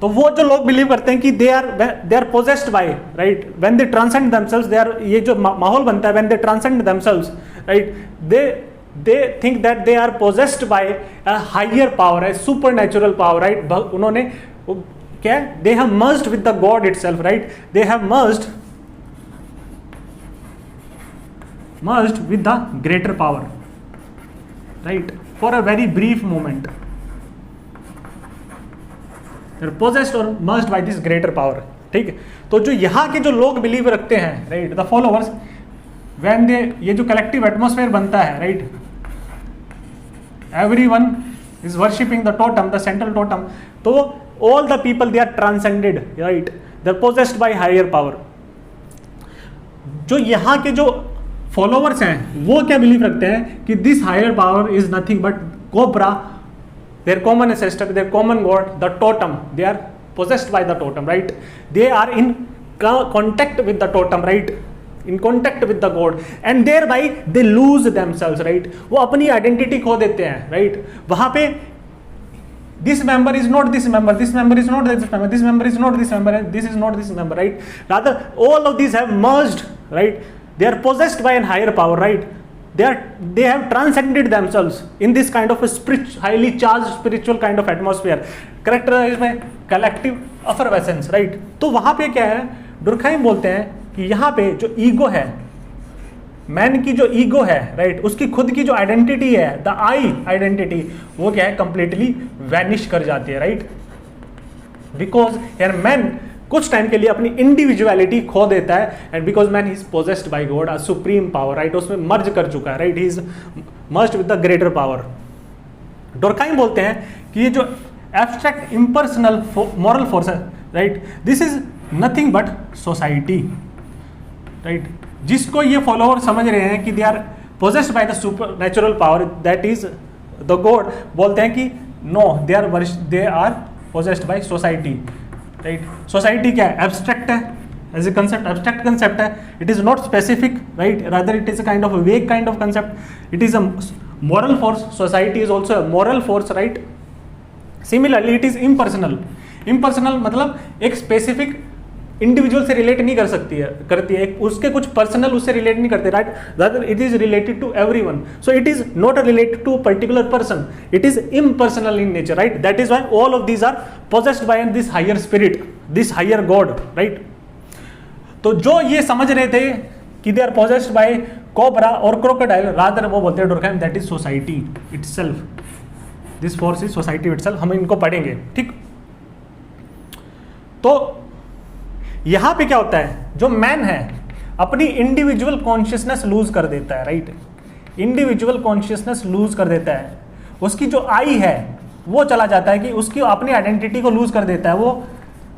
तो वो जो लोग बिलीव करते हैं कि they are possessed by, right, when they transcend themselves, they are, ये जो माहौल बनता है when they transcend themselves, right, they think that they are possessed by a higher power, a supernatural power, right. उन्होंने क्या, they have merged with the god itself, right. They have merged with the greater power, right, for a very brief moment. They're possessed or merged by this greater power, ठीक है. तो जो यहाँ के जो लोग बिलीव रखते हैं, right, the followers, when they, ये जो कलेक्टिव एटमोस्फेयर बनता है, right, everyone is worshipping the totem, the central totem. तो all the people they are transcended, right? They are possessed by higher power. जो यहाँ के जो फॉलोवर्स हैं वो क्या बिलीव रखते हैं कि this higher power is nothing but cobra, their common ancestor, their common god, the totem. They are possessed by the totem, right? They are in contact with the totem, right? In contact with the god and thereby they lose themselves, right? वो अपनी identity खो देते हैं, right? वहां पे this member is not this member, this member is not this member, this member is not this member, and this is not this member, right? Rather all of these have merged, right? They are possessed by a higher power, right? They have transcended themselves in this kind of a highly charged spiritual kind of atmosphere, characterized by collective effervescence, right? तो वहां पे क्या है, डुर्कहाइम बोलते हैं कि यहाँ पे जो ईगो है, मैन की जो ईगो है, राइट, उसकी खुद की जो आइडेंटिटी है, द आई आइडेंटिटी, वो क्या है, कंप्लीटली वैनिश कर जाती है, राइट? बिकॉज यार मैन कुछ टाइम के लिए अपनी इंडिविजुअलिटी खो देता है, and because man is possessed by god, a supreme power, right? उसमें मर्ज कर चुका है, right? He is merged with the greater power. Durkheim बोलते हैं कि ये जो एब्स्ट्रैक्ट इम्पर्सनल मॉरल फोर्स है, right, this is nothing but society, right? जिसको ये फॉलोअर समझ रहे हैं कि they are possessed by the supernatural power, that is the god, बोलते हैं कि no, they are possessed by society, right? Society क्या है? एब्स्ट्रैक्ट है, as a concept, abstract concept है. It is not specific, right? Rather it is a kind of vague kind of concept. It is a moral force. Society is also a moral force, right? Similarly it is impersonal. Impersonal मतलब एक specific individual से relate नहीं करती है, उसके कुछ personal उससे relate नहीं करते, right? Rather it is related to everyone. So it is not related to particular person, it is impersonal in nature, right? That is why all of these are possessed by this higher spirit, this higher god, right? तो जो ये समझ रहे थे कि they are possessed by cobra और crocodile, rather वो बोलते हैं Durkheim that is society itself, this force is society itself. हम इनको पढ़ेंगे, ठीक? तो यहां पे क्या होता है, जो मैन है अपनी इंडिविजुअल कॉन्शियसनेस लूज कर देता है, राइट? इंडिविजुअल कॉन्शियसनेस लूज कर देता है. उसकी जो आई है वो चला जाता है कि उसकी अपनी आइडेंटिटी को लूज कर देता है. वो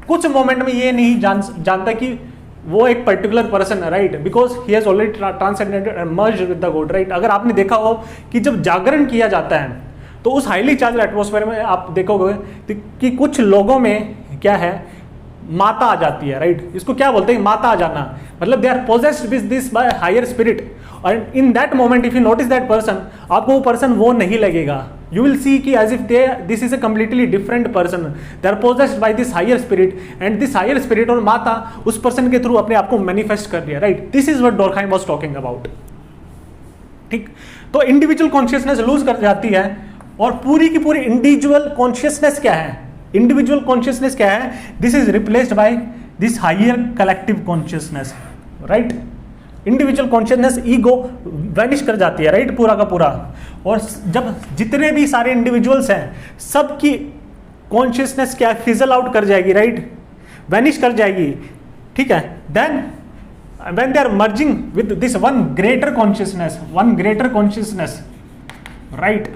कुछ मोमेंट में ये नहीं जानता कि वो एक पर्टिकुलर पर्सन है, right? Because he has already transcended and merged with the God, right? अगर आपने देखा हो कि जब जागरण किया जाता है तो उस हाईली चार्ज एटमॉस्फेयर में आप देखोगे कि कुछ लोगों में क्या है, माता आ जाती है, राइट? इसको क्या बोलते हैं, माता आ जाना. मतलब they are possessed with this by higher spirit, और in that moment if you notice that person, आपको वो पर्सन वो नहीं लगेगा. यू विल सी कि as if this is a completely different person. They are possessed by this higher spirit, and this higher spirit और माता उस person के थ्रू अपने आप को मैनिफेस्ट कर रही है, right? This is what Durkheim was talking about, ठीक? तो इंडिविजुअल कॉन्शियसनेस लूज कर जाती है, और पूरी की पूरी इंडिविजुअल कॉन्शियसनेस क्या है, इंडिविजुअल कॉन्शियसनेस क्या है, this is replaced by this higher collective consciousness, right? Individual consciousness ego vanish कर जाती है, राइट? पूरा का पूरा. और जब जितने भी सारे इंडिविजुअल्स हैं सबकी कॉन्शियसनेस क्या फिजल आउट कर जाएगी, राइट? वैनिश कर जाएगी, ठीक है? Then when they are merging with this one greater consciousness, right?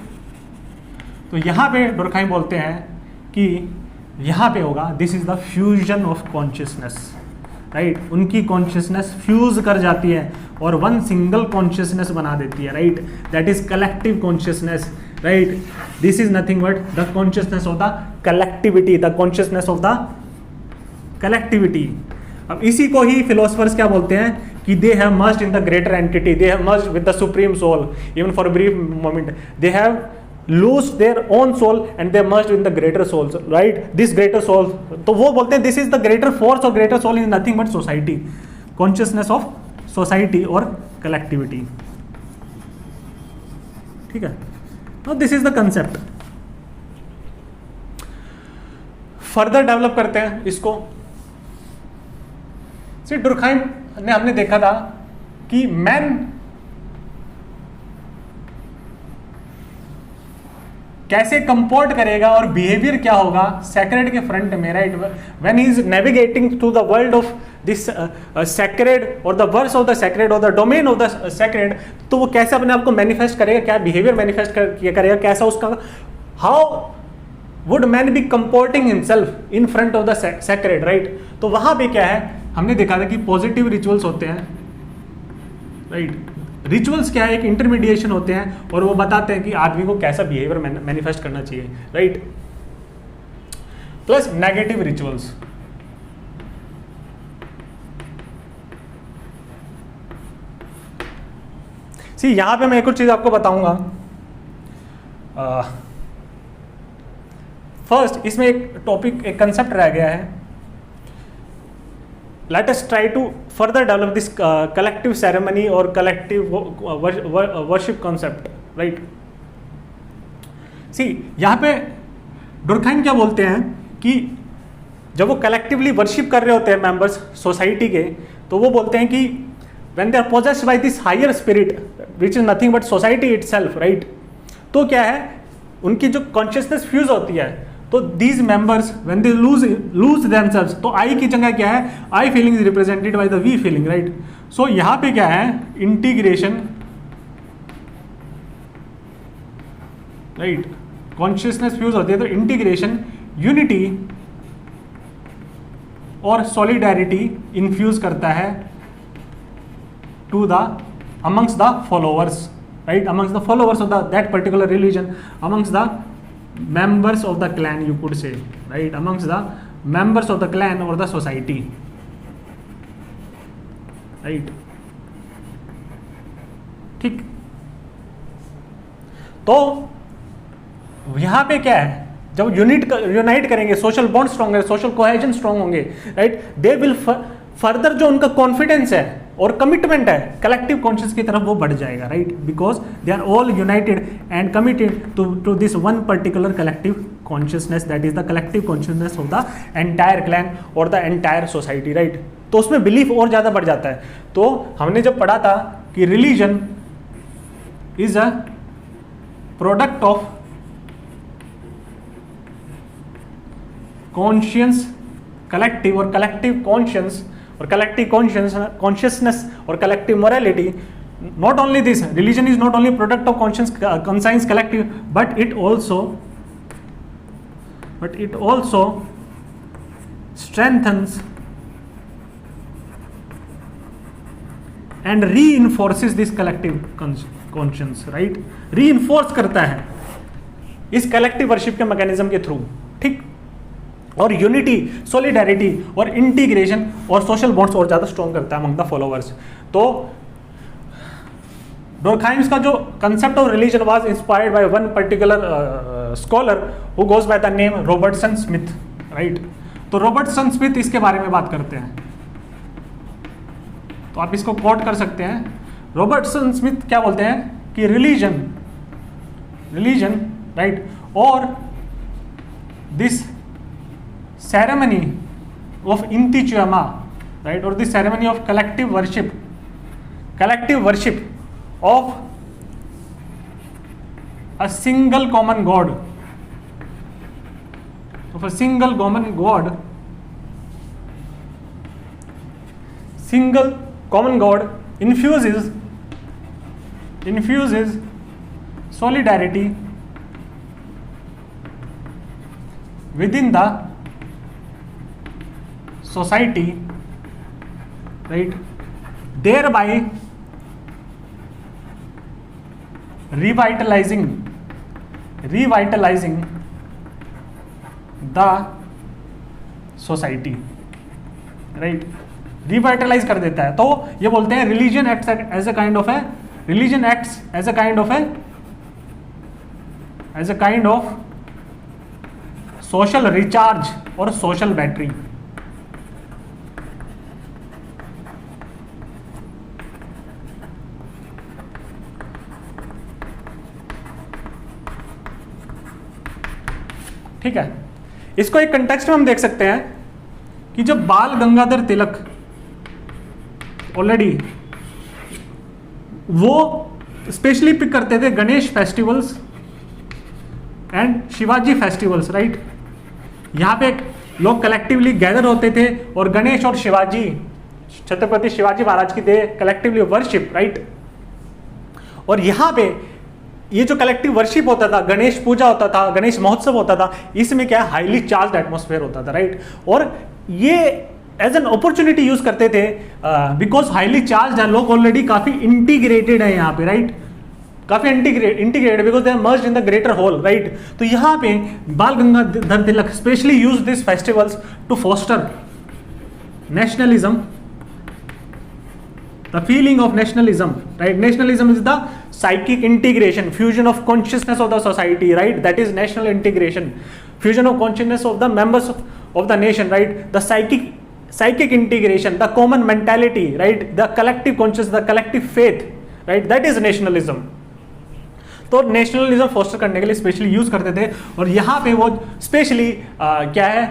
तो यहां पे डुर्कहाइम बोलते हैं कि यहाँ पे होगा this is the fusion of consciousness, right? उनकी कॉन्शियसनेस फ्यूज कर जाती है और वन सिंगल कॉन्शियसनेस बना देती है, right? That is collective consciousness, right? This is nothing but the consciousness of the collectivity, the consciousness of the collectivity. अब इसी को ही फिलोसफर्स क्या बोलते हैं कि they have merged in the greater entity, they have merged with the supreme soul, even for a brief moment they have lose their own soul and they merged in the greater souls, right? This greater soul, तो वो बोलते हैं this is the greater force or greater soul is nothing but society, consciousness of society or collectivity, ठीक है? now this is the concept. further develop करते हैं इसको. see डुर्कहाइम ने हमने देखा था कि मैन कैसे कंपोर्ट करेगा और बिहेवियर क्या होगा सैक्रेड के फ्रंट में, right, when he is navigating through the world of this sacred और the verse of the sacred और the domain of the sacred, तो वो कैसे अपने आप को मैनिफेस्ट करेगा, क्या बिहेवियर मैनिफेस्ट करेगा, कैसा उसका, how would man be comporting himself in front of the sacred, right. तो वहां पे क्या है, हमने देखा था कि पॉजिटिव रिचुअल्स होते हैं, राइट। रिचुअल्स क्या है, एक इंटरमीडिएशन होते हैं और वो बताते हैं कि आदमी को कैसा बिहेवियर मैनिफेस्ट करना चाहिए, राइट। प्लस नेगेटिव रिचुअल्स, सी यहां पे मैं एक और चीज आपको बताऊंगा। फर्स्ट इसमें एक टॉपिक, एक कंसेप्ट रह गया है, let us try to further develop this collective ceremony or collective worship concept, right? see यहाँ पे डुरखाइम क्या बोलते हैं कि जब वो कलेक्टिवली वर्शिप कर रहे होते हैं मेंबर्स सोसाइटी के, तो वो बोलते हैं कि when they are possessed by this higher spirit which is nothing but society itself, right? तो क्या है, उनकी जो कॉन्शियसनेस फ्यूज होती है, तो these members when they lose themselves, तो आई की जगह क्या है, I feeling is represented by the we feeling, right. So यहां पे क्या है, इंटीग्रेशन, राइट, कॉन्शियसनेस फ्यूज होती है तो इंटीग्रेशन, यूनिटी और सॉलिडेरिटी इन्फ्यूज करता है to the amongst the followers, right, amongst the followers of the that particular religion, amongst the members of the clan, you could say, right, amongst the members of the clan or the society, right, ठीक। तो यहां पे क्या है, जब unite करेंगे, social bond strong है, social cohesion strong होंगे, राइट, दे विल फर्दर जो उनका कॉन्फिडेंस है और कमिटमेंट है कलेक्टिव कॉन्शियस की तरफ वो बढ़ जाएगा, right, because they are all united and committed to this one particular collective consciousness, that is the collective consciousness of the entire clan और द एंटायर सोसाइटी, राइट। तो उसमें बिलीफ और ज्यादा बढ़ जाता है। तो हमने जब पढ़ा था कि religion is a product of conscious collective और कलेक्टिव कॉन्शियस और collective consciousness or collective morality, not only this, religion is not only product of conscience collective, but it also strengthens and reinforces this collective conscience, right, reinforce करता है इस collective worship के mechanism के through, ठीक, और unity, solidarity और integration और social bonds और ज्यादा स्ट्रॉन्ग करता है अमंग द फॉलोअर्स। तो डुरखाइम्स का जो concept of religion was inspired by one particular scholar who goes by the name Robertson Smith, right. तो रॉबर्टसन स्मिथ इसके बारे में बात करते हैं, तो आप इसको कोट कर सकते हैं। रॉबर्टसन स्मिथ क्या बोलते हैं कि रिलीजन, राइट, और this ceremony of Intichuama, right, or the ceremony of collective worship of a single common god, infuses solidarity within the society, right, thereby revitalizing the society, right, revitalize कर देता है। तो ये बोलते हैं religion acts as a kind of social recharge और social battery. ठीक है, इसको एक कंटेक्स्ट में हम देख सकते हैं कि जब बाल गंगाधर तिलक ऑलरेडी वो स्पेशली पिक करते थे Ganesh festivals and Shivaji festivals, right. यहाँ पे लोग कलेक्टिवली गैदर होते थे और गणेश और शिवाजी, छत्रपति शिवाजी महाराज की दे कलेक्टिवली वर्शिप, राइट। और यहाँ पे ये जो कलेक्टिव वर्शिप होता था, गणेश पूजा होता था, गणेश महोत्सव होता था, इसमें क्या हाईली चार्ज एटमॉस्फेयर होता था, राइट। और ये एज एन अपॉर्चुनिटी यूज करते थे बिकॉज हाईली चार्ज है, लोग ऑलरेडी काफी इंटीग्रेटेड है यहाँ पे, राइट। काफी integrated because they are merged in the greater whole, right. तो यहाँ पे Bal Gangadhar Tilak specially use this festivals to foster nationalism, the feeling of nationalism, right. Nationalism is the psychic integration, fusion of consciousness of the society, right? That is national integration, fusion of consciousness of the members of the nation, right? The psychic integration, the common mentality, right? The collective consciousness, the collective faith, right? That is nationalism. तो nationalism poster करने के लिए specially use करते थे। और यहाँ पे वो स्पेशली क्या है,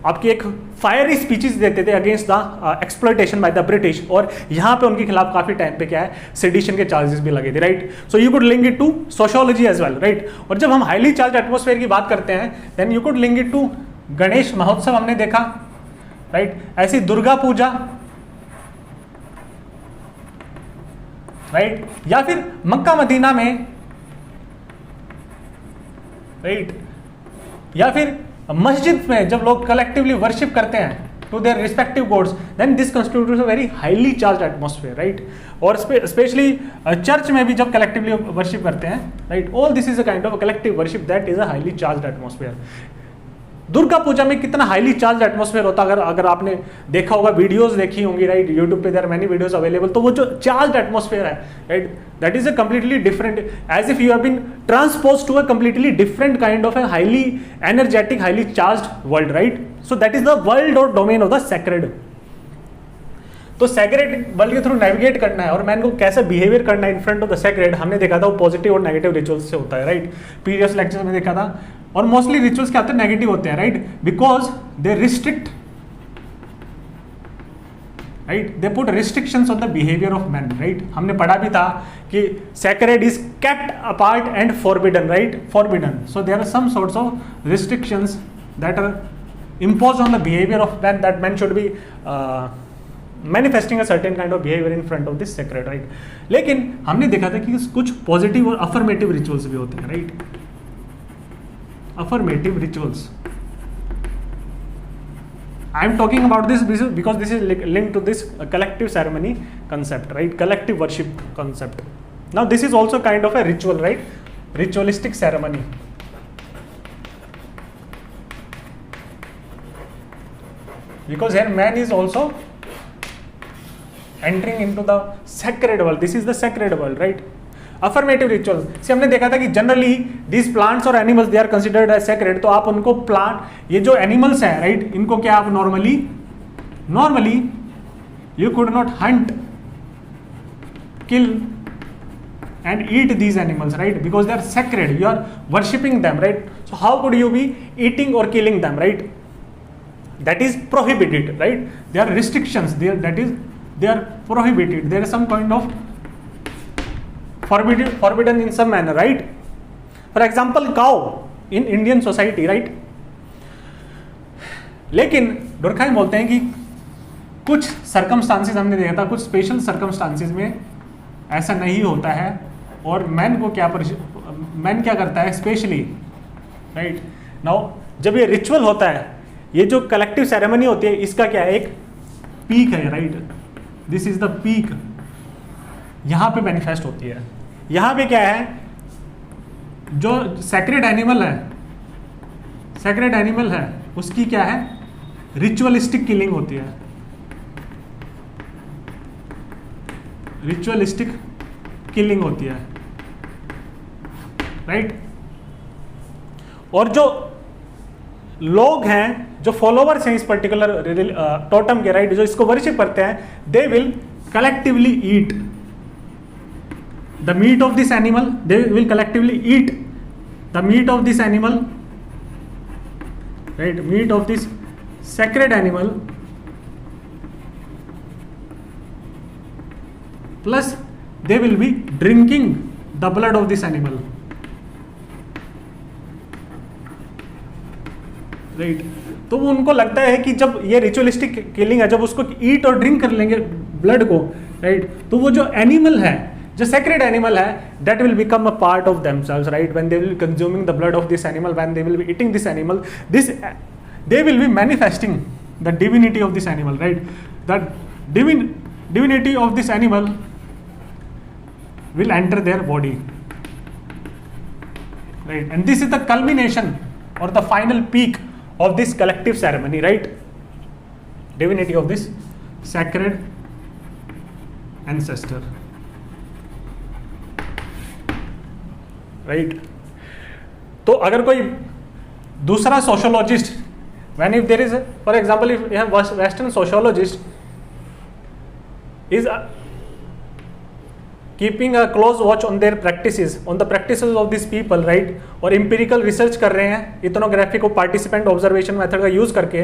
आपकी एक फायरी स्पीचेस देते थे against the exploitation by the British. और यहाँ पे उनके खिलाफ काफी टाइम पे क्या है, सेडिशन के चार्जेस भी लगे थे, right. So you could link it to sociology as well, right. और जब हम हाईली चार्ज एटमॉस्फेयर की बात करते हैं then you could link it to Ganesh Mahotsav, हमने देखा, राइट। ऐसी दुर्गा पूजा, राइट, या फिर मक्का मदीना में, राइट, या फिर मस्जिद में जब लोग कलेक्टिवली वर्शिप करते हैं to their respective gods, then this constitutes a very highly charge atmosphere, right. और स्पेशली चर्च में भी जब कलेक्टिवली वर्शिप करते हैं, right, all this is a kind of collective worship that is a highly charge atmosphere. Durga Puja में कितना highly charge atmosphere होता है, अगर आपने देखा होगा, वीडियोस देखी होंगी, राइट, यूट्यूब पे there are many videos available. तो वो जो चार्ज एटमॉस्फेयर है, right, that is a completely different, as if you have been transpose to a completely different kind of a highly energetic, highly charged world, right. So that is the world और domain of the sacred. तो sacred world के through navigate करना है और man को कैसे behaviour करना है in front of the sacred, हमने देखा था वो पॉजिटिव और नेगेटिव रिचुअल्स से होता है, राइट। प्रीवियस लेक्चर में देखा था। और मोस्टली रिचुअल्स क्या होते हैं, नेगेटिव होते हैं, right, because they restrict, right, they put restrictions on the behaviour of man, right. हमने पढ़ा भी था कि sacred is kept apart and forbidden, right, forbidden. So there are some sorts of restrictions that are imposed on the behavior of man, that man should be manifesting a certain kind of behavior in front of this sacred, right. लेकिन हमने देखा था कि कुछ positive और affirmative rituals भी होते हैं, right. Affirmative rituals, I am talking about this because this is linked to this collective ceremony concept, right, collective worship concept. Now this is also kind of a ritual, right, ritualistic ceremony. Because here man is also entering into the sacred world. This is the sacred world, right. Affirmative rituals से हमने देखा था कि generally these plants or animals they are considered as sacred. तो आप उनको plant, ये जो animals हैं, right, इनको क्या आप normally you could not hunt, kill and eat these animals, right, because they are sacred. You are worshipping them, right. So how could you be eating or killing them, right? That is prohibited, right. There are restrictions there, they are prohibited. There is some kind of forbidden in some manner, right. For example, cow in Indian society, right. लेकिन डुरखाइम बोलते हैं कि कुछ circumstances हमने देखा था, कुछ special circumstances में ऐसा नहीं होता है और मैन क्या करता है स्पेशली, राइट। नाउ जब ये रिचुअल होता है, ये जो कलेक्टिव सेरेमनी होती है, इसका क्या है, एक पीक है, right, this is the peak, यहां पे मैनिफेस्ट होती है। यहां पे क्या है, जो सैक्रेड एनिमल है उसकी क्या है, रिचुअलिस्टिक किलिंग होती है, रिचुअलिस्टिक किलिंग होती है, राइट। और जो लोग हैं, जो फॉलोवर्स हैं इस पर्टिकुलर टोटम के, राइट, जो इसको वर्शिप करते हैं, they will collectively eat the meat of this animal, they will collectively eat the meat of this animal, right, meat of this sacred animal, plus they will be drinking the blood of this animal, right. तो वो उनको लगता है कि जब ये ritualistic killing है, जब उसको ईट और ड्रिंक कर लेंगे ब्लड को, राइट, तो वो जो एनिमल है, जो सेक्रेड एनिमल है, that will become a part of themselves, right, when they will consuming the blood of this animal, when they will be eating this animal, this they will B manifesting the divinity of this animal, right, the divinity of this animal will enter their body, right, and this is the culmination or the final peak of this collective ceremony, right, divinity of this sacred ancestor, right। तो अगर कोई दूसरा sociologist, when if there is a, for example if you have western sociologist is keeping a close watch on their practices, on the practices of these people, right, और empirical research कर रहे हैं ethnographic और participant observation method का use करके,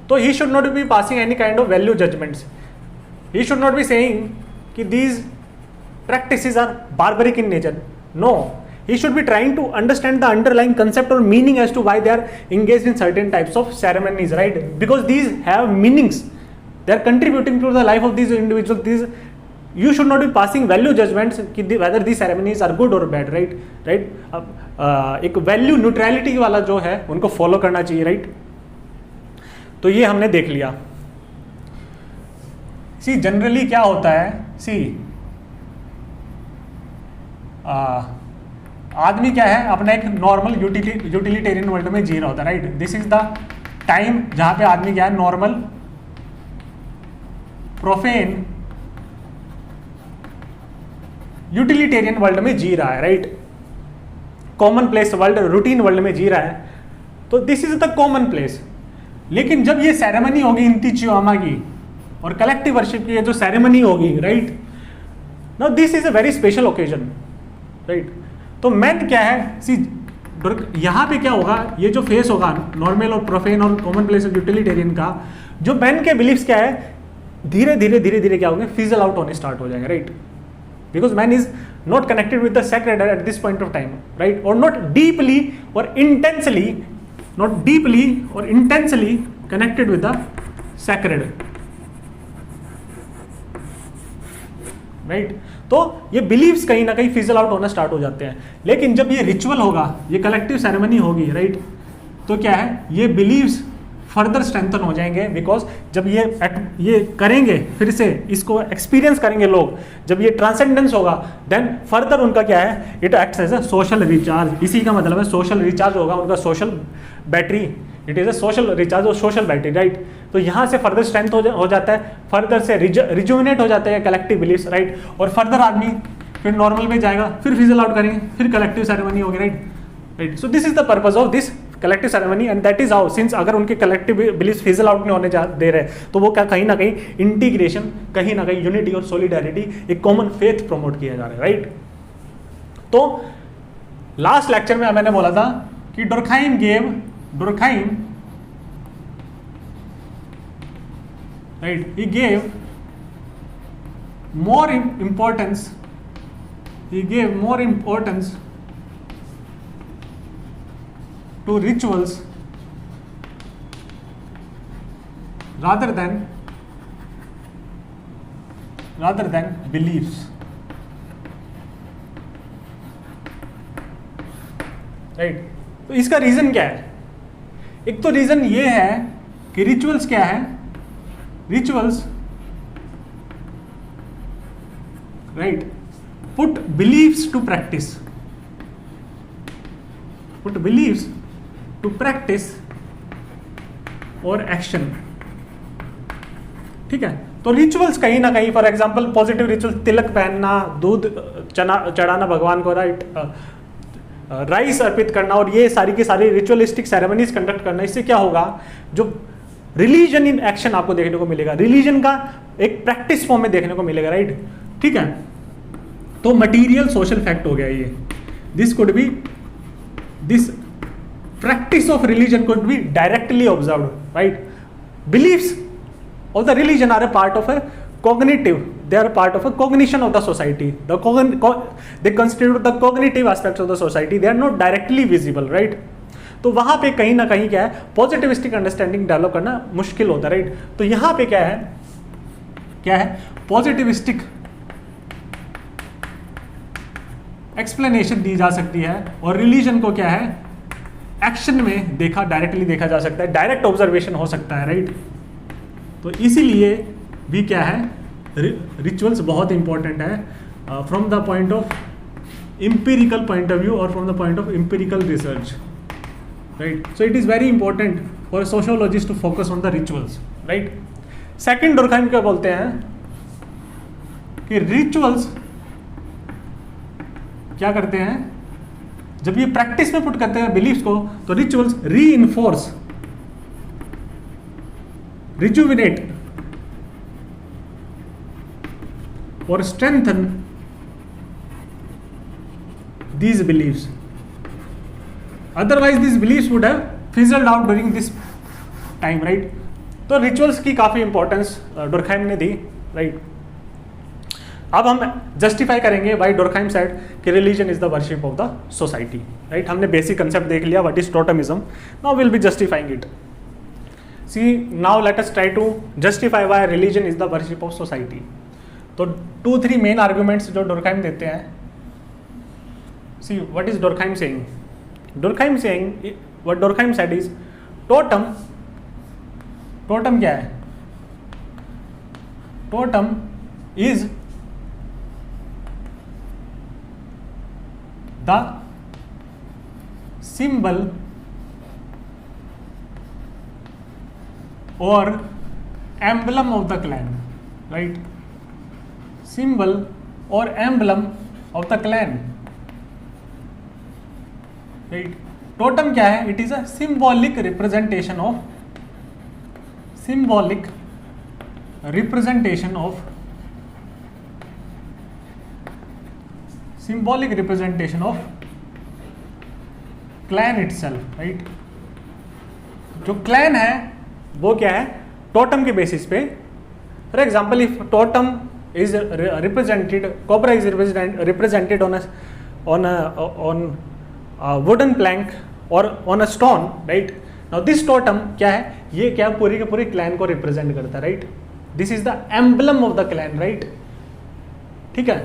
तो he should not be passing any kind of value judgments, he should not be saying कि these practices are barbaric in nature, no, he should be trying to understand the underlying concept or meaning as to why they are engaged in certain types of ceremonies, right, because these have meanings, they are contributing to the life of these individuals, these you should not be passing value judgments कि whether these ceremonies are good or bad, right, एक value neutrality वाला जो है उनको follow करना चाहिए, right. तो ये हमने देख लिया। सी जनरली क्या होता है, सी आदमी क्या है, अपना एक नॉर्मल यूटिलिटेरियन वर्ल्ड में जी रहा होता है, right, this is the time जहां पे आदमी क्या है, नॉर्मल प्रोफेन यूटिलिटेरियन वर्ल्ड में जी रहा है, right, common place world, routine world में जी रहा है, तो this is the common place. लेकिन जब ये सेरेमनी होगी इंती चियोमा की और कलेक्टिव वर्शिप की ये जो सेरेमनी होगी, right, now this is a very special occasion, right. तो मैन क्या है, सी यहाँ पे क्या होगा, ये जो फेस होगा नॉर्मल और प्रोफेन और कॉमन प्लेस यूटिलिटेरियन का, जो मैन के बिलीफ्स क्या है, धीरे धीरे क्या होंगे, फिजल आउट होने स्टार्ट हो जाएंगे, right, because man is not connected with the sacred at this point of time, right, or not deeply or intensely connected with the sacred, right। तो ये बिलीव्स कहीं ना कहीं फिजल आउट होना start हो जाते हैं। लेकिन जब ये रिचुअल होगा, ये कलेक्टिव सेरेमनी होगी, राइट, तो क्या है, ये बिलीव्स फर्दर स्ट्रेंथन हो जाएंगे, बिकॉज जब ये करेंगे, फिर से इसको एक्सपीरियंस करेंगे लोग, जब ये ट्रांसेंडेंस होगा, देन फर्दर उनका क्या है, it acts as a social recharge. इसी का मतलब है सोशल रिचार्ज होगा उनका, social battery, it is a social recharge और सोशल बैटरी, राइट। तो यहाँ से फर्दर स्ट्रेंथ हो जाता है, फर्दर से रिजुविनेट हो जाता है कलेक्टिव बिलीव्स, राइट, और फर्दर आदमी फिर नॉर्मल में जाएगा, फिर फिजल आउट करेंगे, फिर कलेक्टिव सेरेमनी होगी, right. So this is the purpose of this collective ceremony, and that is how, since अगर उनके कलेक्टिव बिलीव्स फिजल आउट नहीं होने दे रहे, तो वो क्या कहीं ना कहीं इंटीग्रेशन, कहीं ना कहीं यूनिटी और सोलिडेरिटी, एक कॉमन फेथ प्रमोट किया जा रहा है, राइट। तो लास्ट लेक्चर में मैंने बोला था कि डुर्कहाइम right, he gave more importance to rituals rather than beliefs, right। तो इसका रीजन क्या है, एक तो रीजन ये है कि रिचुअल्स क्या है, rituals, right, put beliefs to practice or action, ठीक है। तो रिचुअल्स कहीं ना कहीं, फॉर एग्जांपल पॉजिटिव रिचुअल, तिलक पहनना, दूध चढ़ाना भगवान को, राइट, राइस अर्पित करना, और ये सारी की सारी रिचुअलिस्टिक सेरेमनीज कंडक्ट करना, इससे क्या होगा, जो रिलीजन इन एक्शन आपको देखने को मिलेगा, रिलीजन का एक प्रैक्टिस फॉर्म में देखने को मिलेगा, राइट, ठीक है। तो मटीरियल सोशल फैक्ट हो गया ये, this practice of religion could be directly observed, right. Beliefs of the religion are a part of a cognitive, they are part of a cognition of the society, they constitute the cognitive aspects of the society, they are not directly visible, right। तो वहाँ पे कहीं ना कहीं क्या है, positivistic understanding develop करना मुश्किल होता है, राइट। तो यहाँ पे क्या है पॉजिटिविस्टिक एक्सप्लेनेशन दी जा सकती है, और रिलीजन को क्या है एक्शन में डायरेक्टली देखा जा सकता है, डायरेक्ट ऑब्जर्वेशन हो सकता है, राइट। तो इसीलिए भी क्या है, रिचुअल्स बहुत इंपॉर्टेंट है from the point of empirical point of view or from the point of empirical research, right? So it is very important for a sociologist to focus on the rituals, right? Second, डुर्कहाइम क्या बोलते हैं कि rituals क्या करते हैं, जब ये practice में पुट करते हैं बिलीफ्स को, तो रिचुअल्स रीइंफोर्स, रिजुविनेट और strengthen these beliefs. Otherwise these beliefs would have fizzled out during this time, right? तो रिचुअल्स की काफ़ी इंपॉर्टेंस डुर्कहाइम ने दी, राइट। अब हम जस्टिफाई करेंगे व्हाई डुर्कहाइम सेड कि religion is the worship of the society, right. हमने बेसिक कंसेप्ट देख लिया, what is totemism, now will be justifying it. See now let us try to justify why religion is the worship of society. तो 2-3 main arguments जो डुर्कहाइम देते हैं। See, what is Durkheim saying? Durkheim saying, what Durkheim said is, totem क्या है? Totem is the symbol or emblem of the clan, right? Symbol or emblem of the clan. Right. Totem क्या है? It is a symbolic representation of clan itself, right. जो clan है वो क्या है, totem के बेसिस पे। For example, if totem is represented, cobra is represented on wooden plank or on a stone, right? Now this totem क्या है, ये क्या पूरी के पूरी क्लैन को रिप्रेजेंट करता है, right. This is the emblem of the clan, right. ठीक है।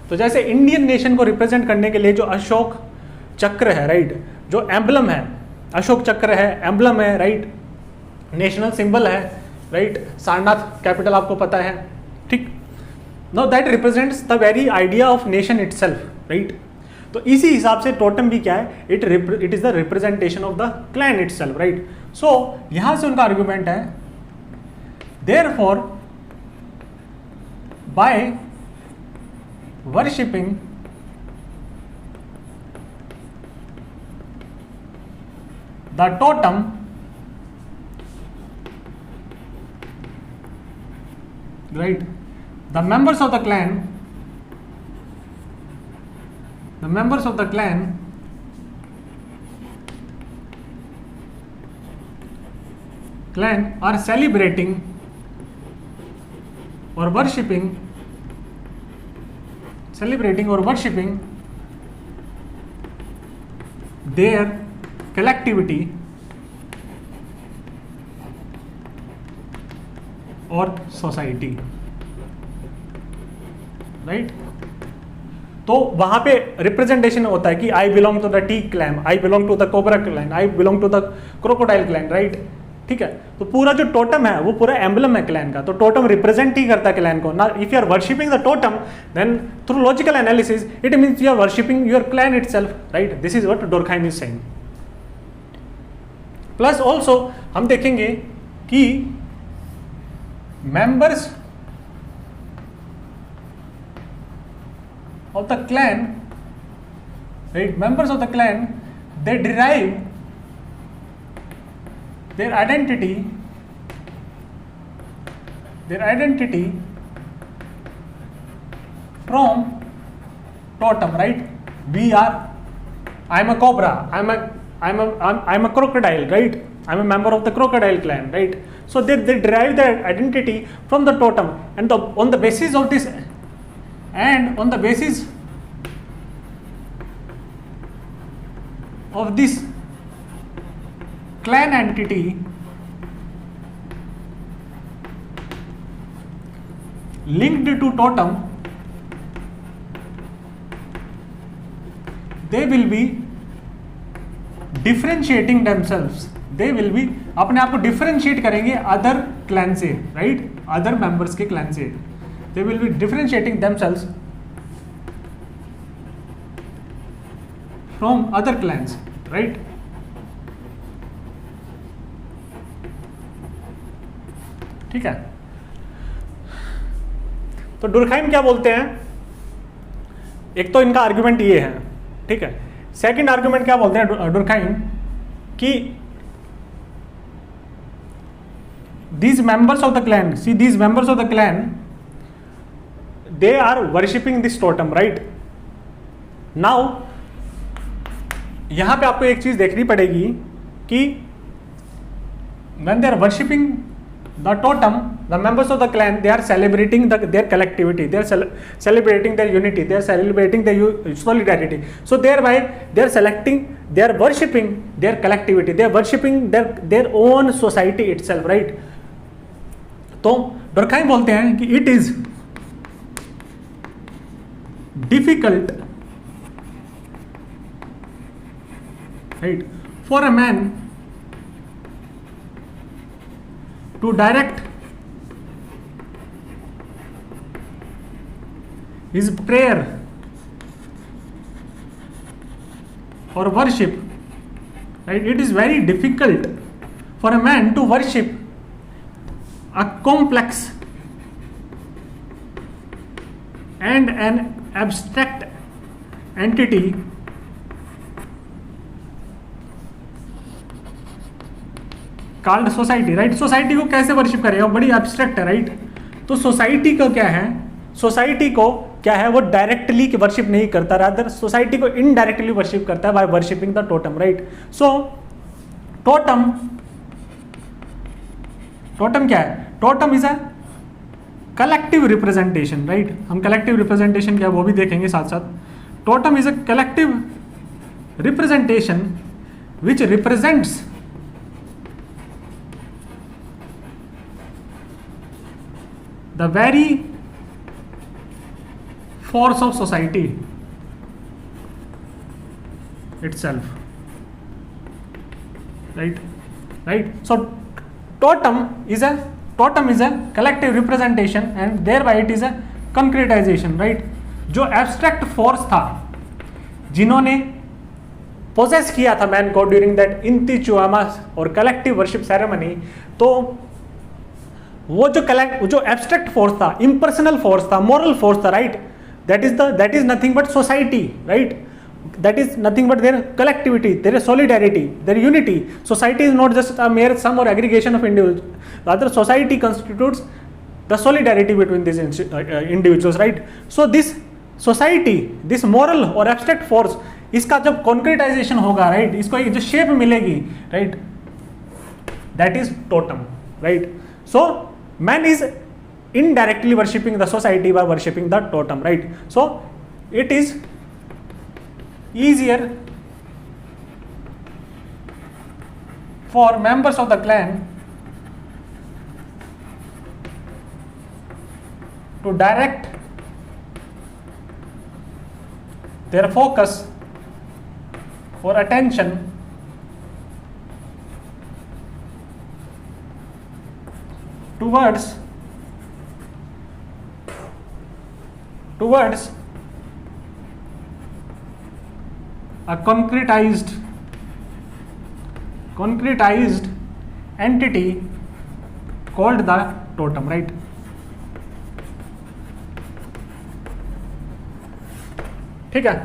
तो जैसे इंडियन नेशन को रिप्रेजेंट करने के लिए जो अशोक चक्र है, राइट, जो एम्बलम है, अशोक चक्र है, एम्बलम है, राइट, नेशनल सिंबल है, राइट। सारनाथ कैपिटल आपको पता है, ठीक। Now that represents the very idea of nation itself, right. तो इसी हिसाब से टोटम भी क्या है, it is the representation of the clan itself, right. So यहां से उनका आर्गुमेंट है, therefore by worshipping the totem, right, the members of the clan are celebrating or worshipping their collectivity or society, right. तो वहां पे representation होता है कि I belong to the tea clan, I belong to the cobra clan, I belong to the crocodile clan, right. ठीक है। तो पूरा जो टोटम है वो पूरा एम्बलम है क्लैन का, तो टोटम रिप्रेजेंट ही करता है क्लैन को ना। If you are worshipping the totem, then through logical analysis it means you are worshipping your clan itself, right. This is what Durkheim is saying. Plus also हम देखेंगे कि members of the clan, right, members of the clan, they derive their identity from totem, right. I am a cobra, I am a crocodile, right, I am a member of the crocodile clan, right. So they derive their identity from the totem, and on the basis of this, and on the basis of this clan entity linked to totem, they will be differentiating themselves, they will be अपने आप को differentiate करेंगे other clan से, right, other members के clan से, they will be differentiating themselves from other clans, right? ठीक है, तो डुरखाइम क्या बोलते हैं? एक तो इनका आर्गुमेंट ये है, ठीक है। सेकंड आर्गुमेंट क्या बोलते हैं डुरखाइम कि these members of the clan, see these members of the clan, they are worshipping this totem, right? Now यहां पे आपको एक चीज देखनी पड़ेगी कि when they are worshipping the totem, the members of the clan, they are celebrating their collectivity, they are celebrating their unity, they are celebrating their solidarity. So thereby they are they are worshipping their collectivity, they are worshipping their own society itself, right? तो डुरखाइम बोलते हैं कि it is difficult, right, for a man to direct his prayer or worship, right? It is very difficult for a man to worship a complex and an abstract entity called society, right. Society को कैसे worship करेगा, बड़ी abstract है, right. तो society का क्या है, society को क्या है, वो डायरेक्टली वर्शिप नहीं करता, रादर सोसाइटी को इनडायरेक्टली वर्शिप करता है by worshipping the totem, right. So totem क्या है, totem is a collective representation, right. हम कलेक्टिव रिप्रेजेंटेशन क्या है वो भी देखेंगे साथ साथ। Totem is a collective representation which represents the very force of society itself, right, so totem is a collective representation and thereby it is a concretization, right। जो abstract force था जिन्होंने possess किया था मैन को during that इंतिचुआमा और collective worship ceremony, तो वो जो एब्स्ट्रैक्ट फोर्स था, इम्पर्सनल फोर्स था, मॉरल फोर्स था, right, that is nothing but society, right, that is nothing but their collectivity, their solidarity, their unity. Society is not just a mere sum और aggregation of individuals, rather society constitutes the solidarity between this individuals, right. So this society, this moral और abstract force, इसका जब concretization होगा, right, इसको जो shape मिलेगी, right, that is totem, right. So man is indirectly worshipping the society by worshipping the totem, right? So it is easier for members of the clan to direct their focus or attention towards a concretized entity called the totem, right। ठीक है,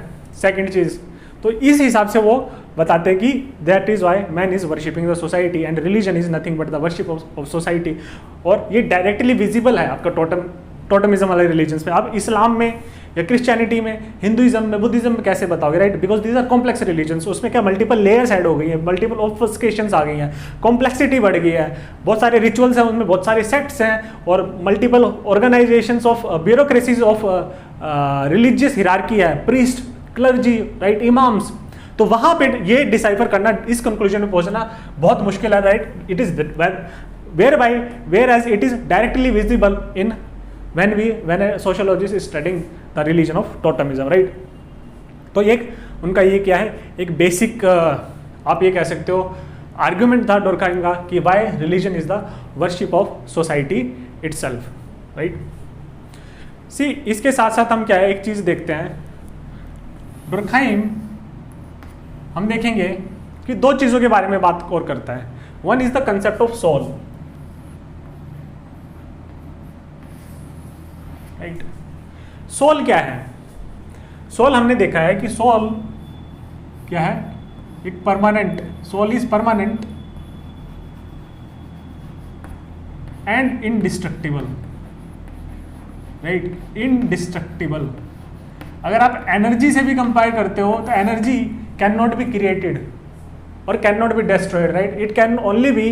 second चीज, तो इस हिसाब से वो बताते हैं कि that is why man is worshipping the society and religion is nothing but the worship of society. और ये डायरेक्टली विजिबल है आपका टोटमिज्म वाले रिलीजन्स में। आप इस्लाम में या क्रिश्चियनिटी में, हिंदुइज्म में, बुद्धिज्म में कैसे बताओगे, right, because these are complex religions. उसमें क्या मल्टीपल लेयर्स ऐड हो गई है, मल्टीपल ऑब्फस्केशंस आ गई हैं, कॉम्प्लेक्सिटी बढ़ गई है, बहुत सारे रिचुअल्स हैं, उनमें बहुत सारे सेक्ट्स हैं और multiple organisations of bureaucracies of religious hierarchy है, प्रीस्ट, क्लर्जी, राइट, इमाम्स। तो वहां पे ये डिसाइफर करना, इस कंक्लूजन में पहुंचना बहुत मुश्किल है, right. It is whereas it is directly visible in when a sociologist is studying the religion of totemism, right. तो एक उनका ये क्या है, एक बेसिक आप ये कह सकते हो आर्ग्यूमेंट था डोरखाइम का कि why religion is the worship of society itself, right. See इसके साथ साथ हम क्या है, एक चीज देखते हैं. डोरखाइम हम देखेंगे कि दो चीजों के बारे में बात और करता है. One is the concept of soul, right. Soul क्या है? सोल हमने देखा है कि सोल क्या है, एक permanent, soul is permanent and indestructible, right. Indestructible. अगर आप एनर्जी से भी कंपेयर करते हो तो energy can not be created और can not be destroyed, right. It can only be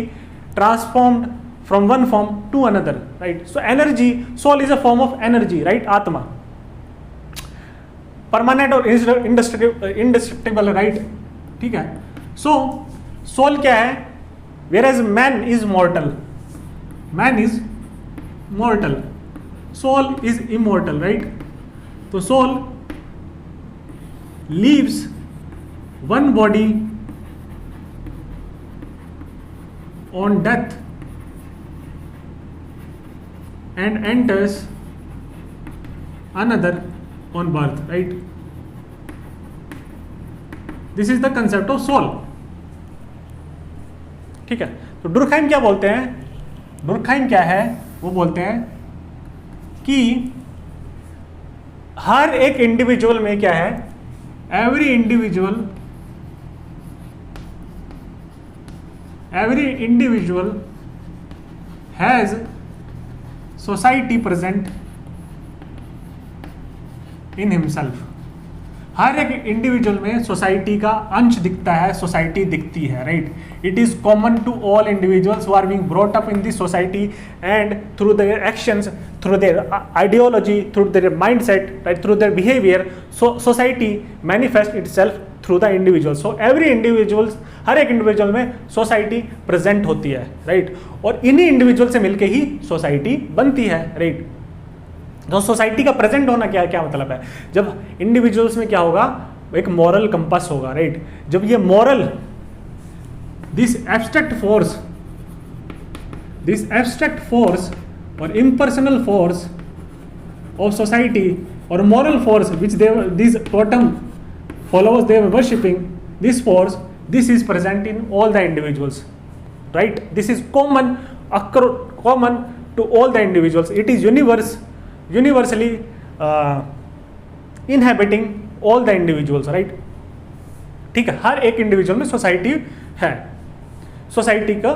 transformed from one form to another, right. So energy, soul is a form of energy, right. आत्मा permanent और indestructible, right. ठीक है. So soul क्या है? Whereas man is mortal, man is mortal, soul is immortal, right. तो soul leaves one body on death and enters another on birth, right. This is the concept of soul. ठीक है. तो डुरखाइम क्या बोलते हैं? डुरखाइम क्या है, वो बोलते हैं कि हर एक इंडिविजुअल में क्या है, every individual has society present in himself. हर एक इंडिविजुअल में सोसाइटी का अंश दिखता है, सोसाइटी दिखती है, right. It is common to all individuals who are being brought up in this society and through their actions, through their ideology, through their mindset, right, through their behaviour. Society manifest itself through the individual. So every individuals, हर एक individual में society present होती है, right. और इन्हीं individual से मिलके ही society बनती है, राइट. तो सोसाइटी का प्रेजेंट होना क्या क्या मतलब है? जब इंडिविजुअल्स में क्या होगा, एक मॉरल कंपास होगा, राइट. जब ये मॉरल, दिस एब्स्ट्रैक्ट फोर्स और इम्पर्सनल फोर्स ऑफ सोसाइटी और moral force which this totem followers they were worshipping, this force, this is present in all the individuals, right. This is common to all the individuals. It is universally inhabiting all the individuals, right. ठीक है. हर एक individual में society है. Society का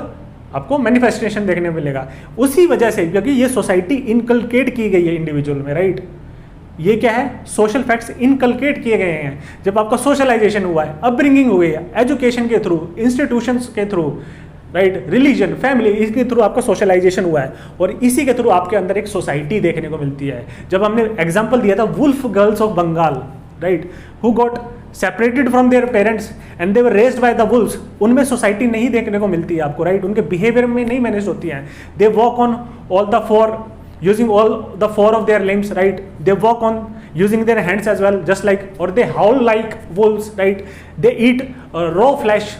आपको manifestation देखने मिलेगा. उसी वजह से, क्योंकि ये सोसाइटी इनकलकेट की गई है इंडिविजुअल में, राइट. ये क्या है, सोशल फैक्ट्स इनकलकेट किए गए हैं. जब आपका सोशलाइजेशन हुआ है, अपब्रिंगिंग हुई है, एजुकेशन के थ्रू, इंस्टीट्यूशंस के थ्रू, राइट, रिलीजन, फैमिली, इसके थ्रू आपका सोशलाइजेशन हुआ है और इसी के थ्रू आपके अंदर एक सोसाइटी देखने को मिलती है. जब हमने एग्जाम्पल दिया था wolf girls of Bengal, right, who got separated from their parents and they were raised by the wolves, उनमें सोसाइटी नहीं देखने को मिलती है आपको, राइट. उनके बिहेवियर में नहीं मैनेज होती है. They walk on all the four, using all the four of their limbs, right. They walk on using their hands as well, just like, or they howl like wolves, right. They eat raw flesh,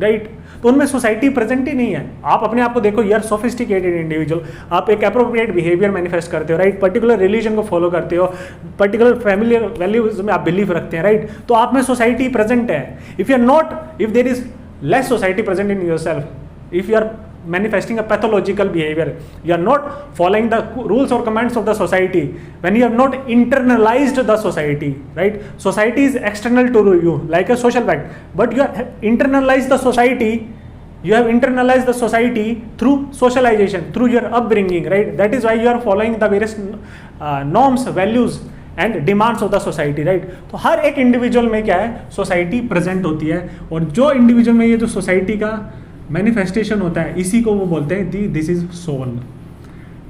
right. तो उनमें society present ही नहीं है. आप अपने आप को देखो, you are sophisticated individual, आप एक अप्रोप्रिएट बिहेवियर मैनिफेस्ट करते हो, राइट. पर्टिकुलर रिलीजन को फॉलो करते हो, पर्टिकुलर फैमिली वैल्यूज में आप बिलीव रखते हैं, राइट. तो आप में सोसाइटी प्रेजेंट है. If you are not, if there is less society present in yourself, if you are manifesting a pathological behavior, you are not following the rules or commands of the society, when you have not internalized the society, right. Society is external to you like a social fact, but you have internalized the society, you have internalized the society through socialization, through your upbringing, right. That is why you are following the various norms, values and demands of the society, right. तो हर एक individual में क्या है, society present होती है. और जो individual में ये जो सोसाइटी का मैनिफेस्टेशन होता है, इसी को वो बोलते हैं this is soul.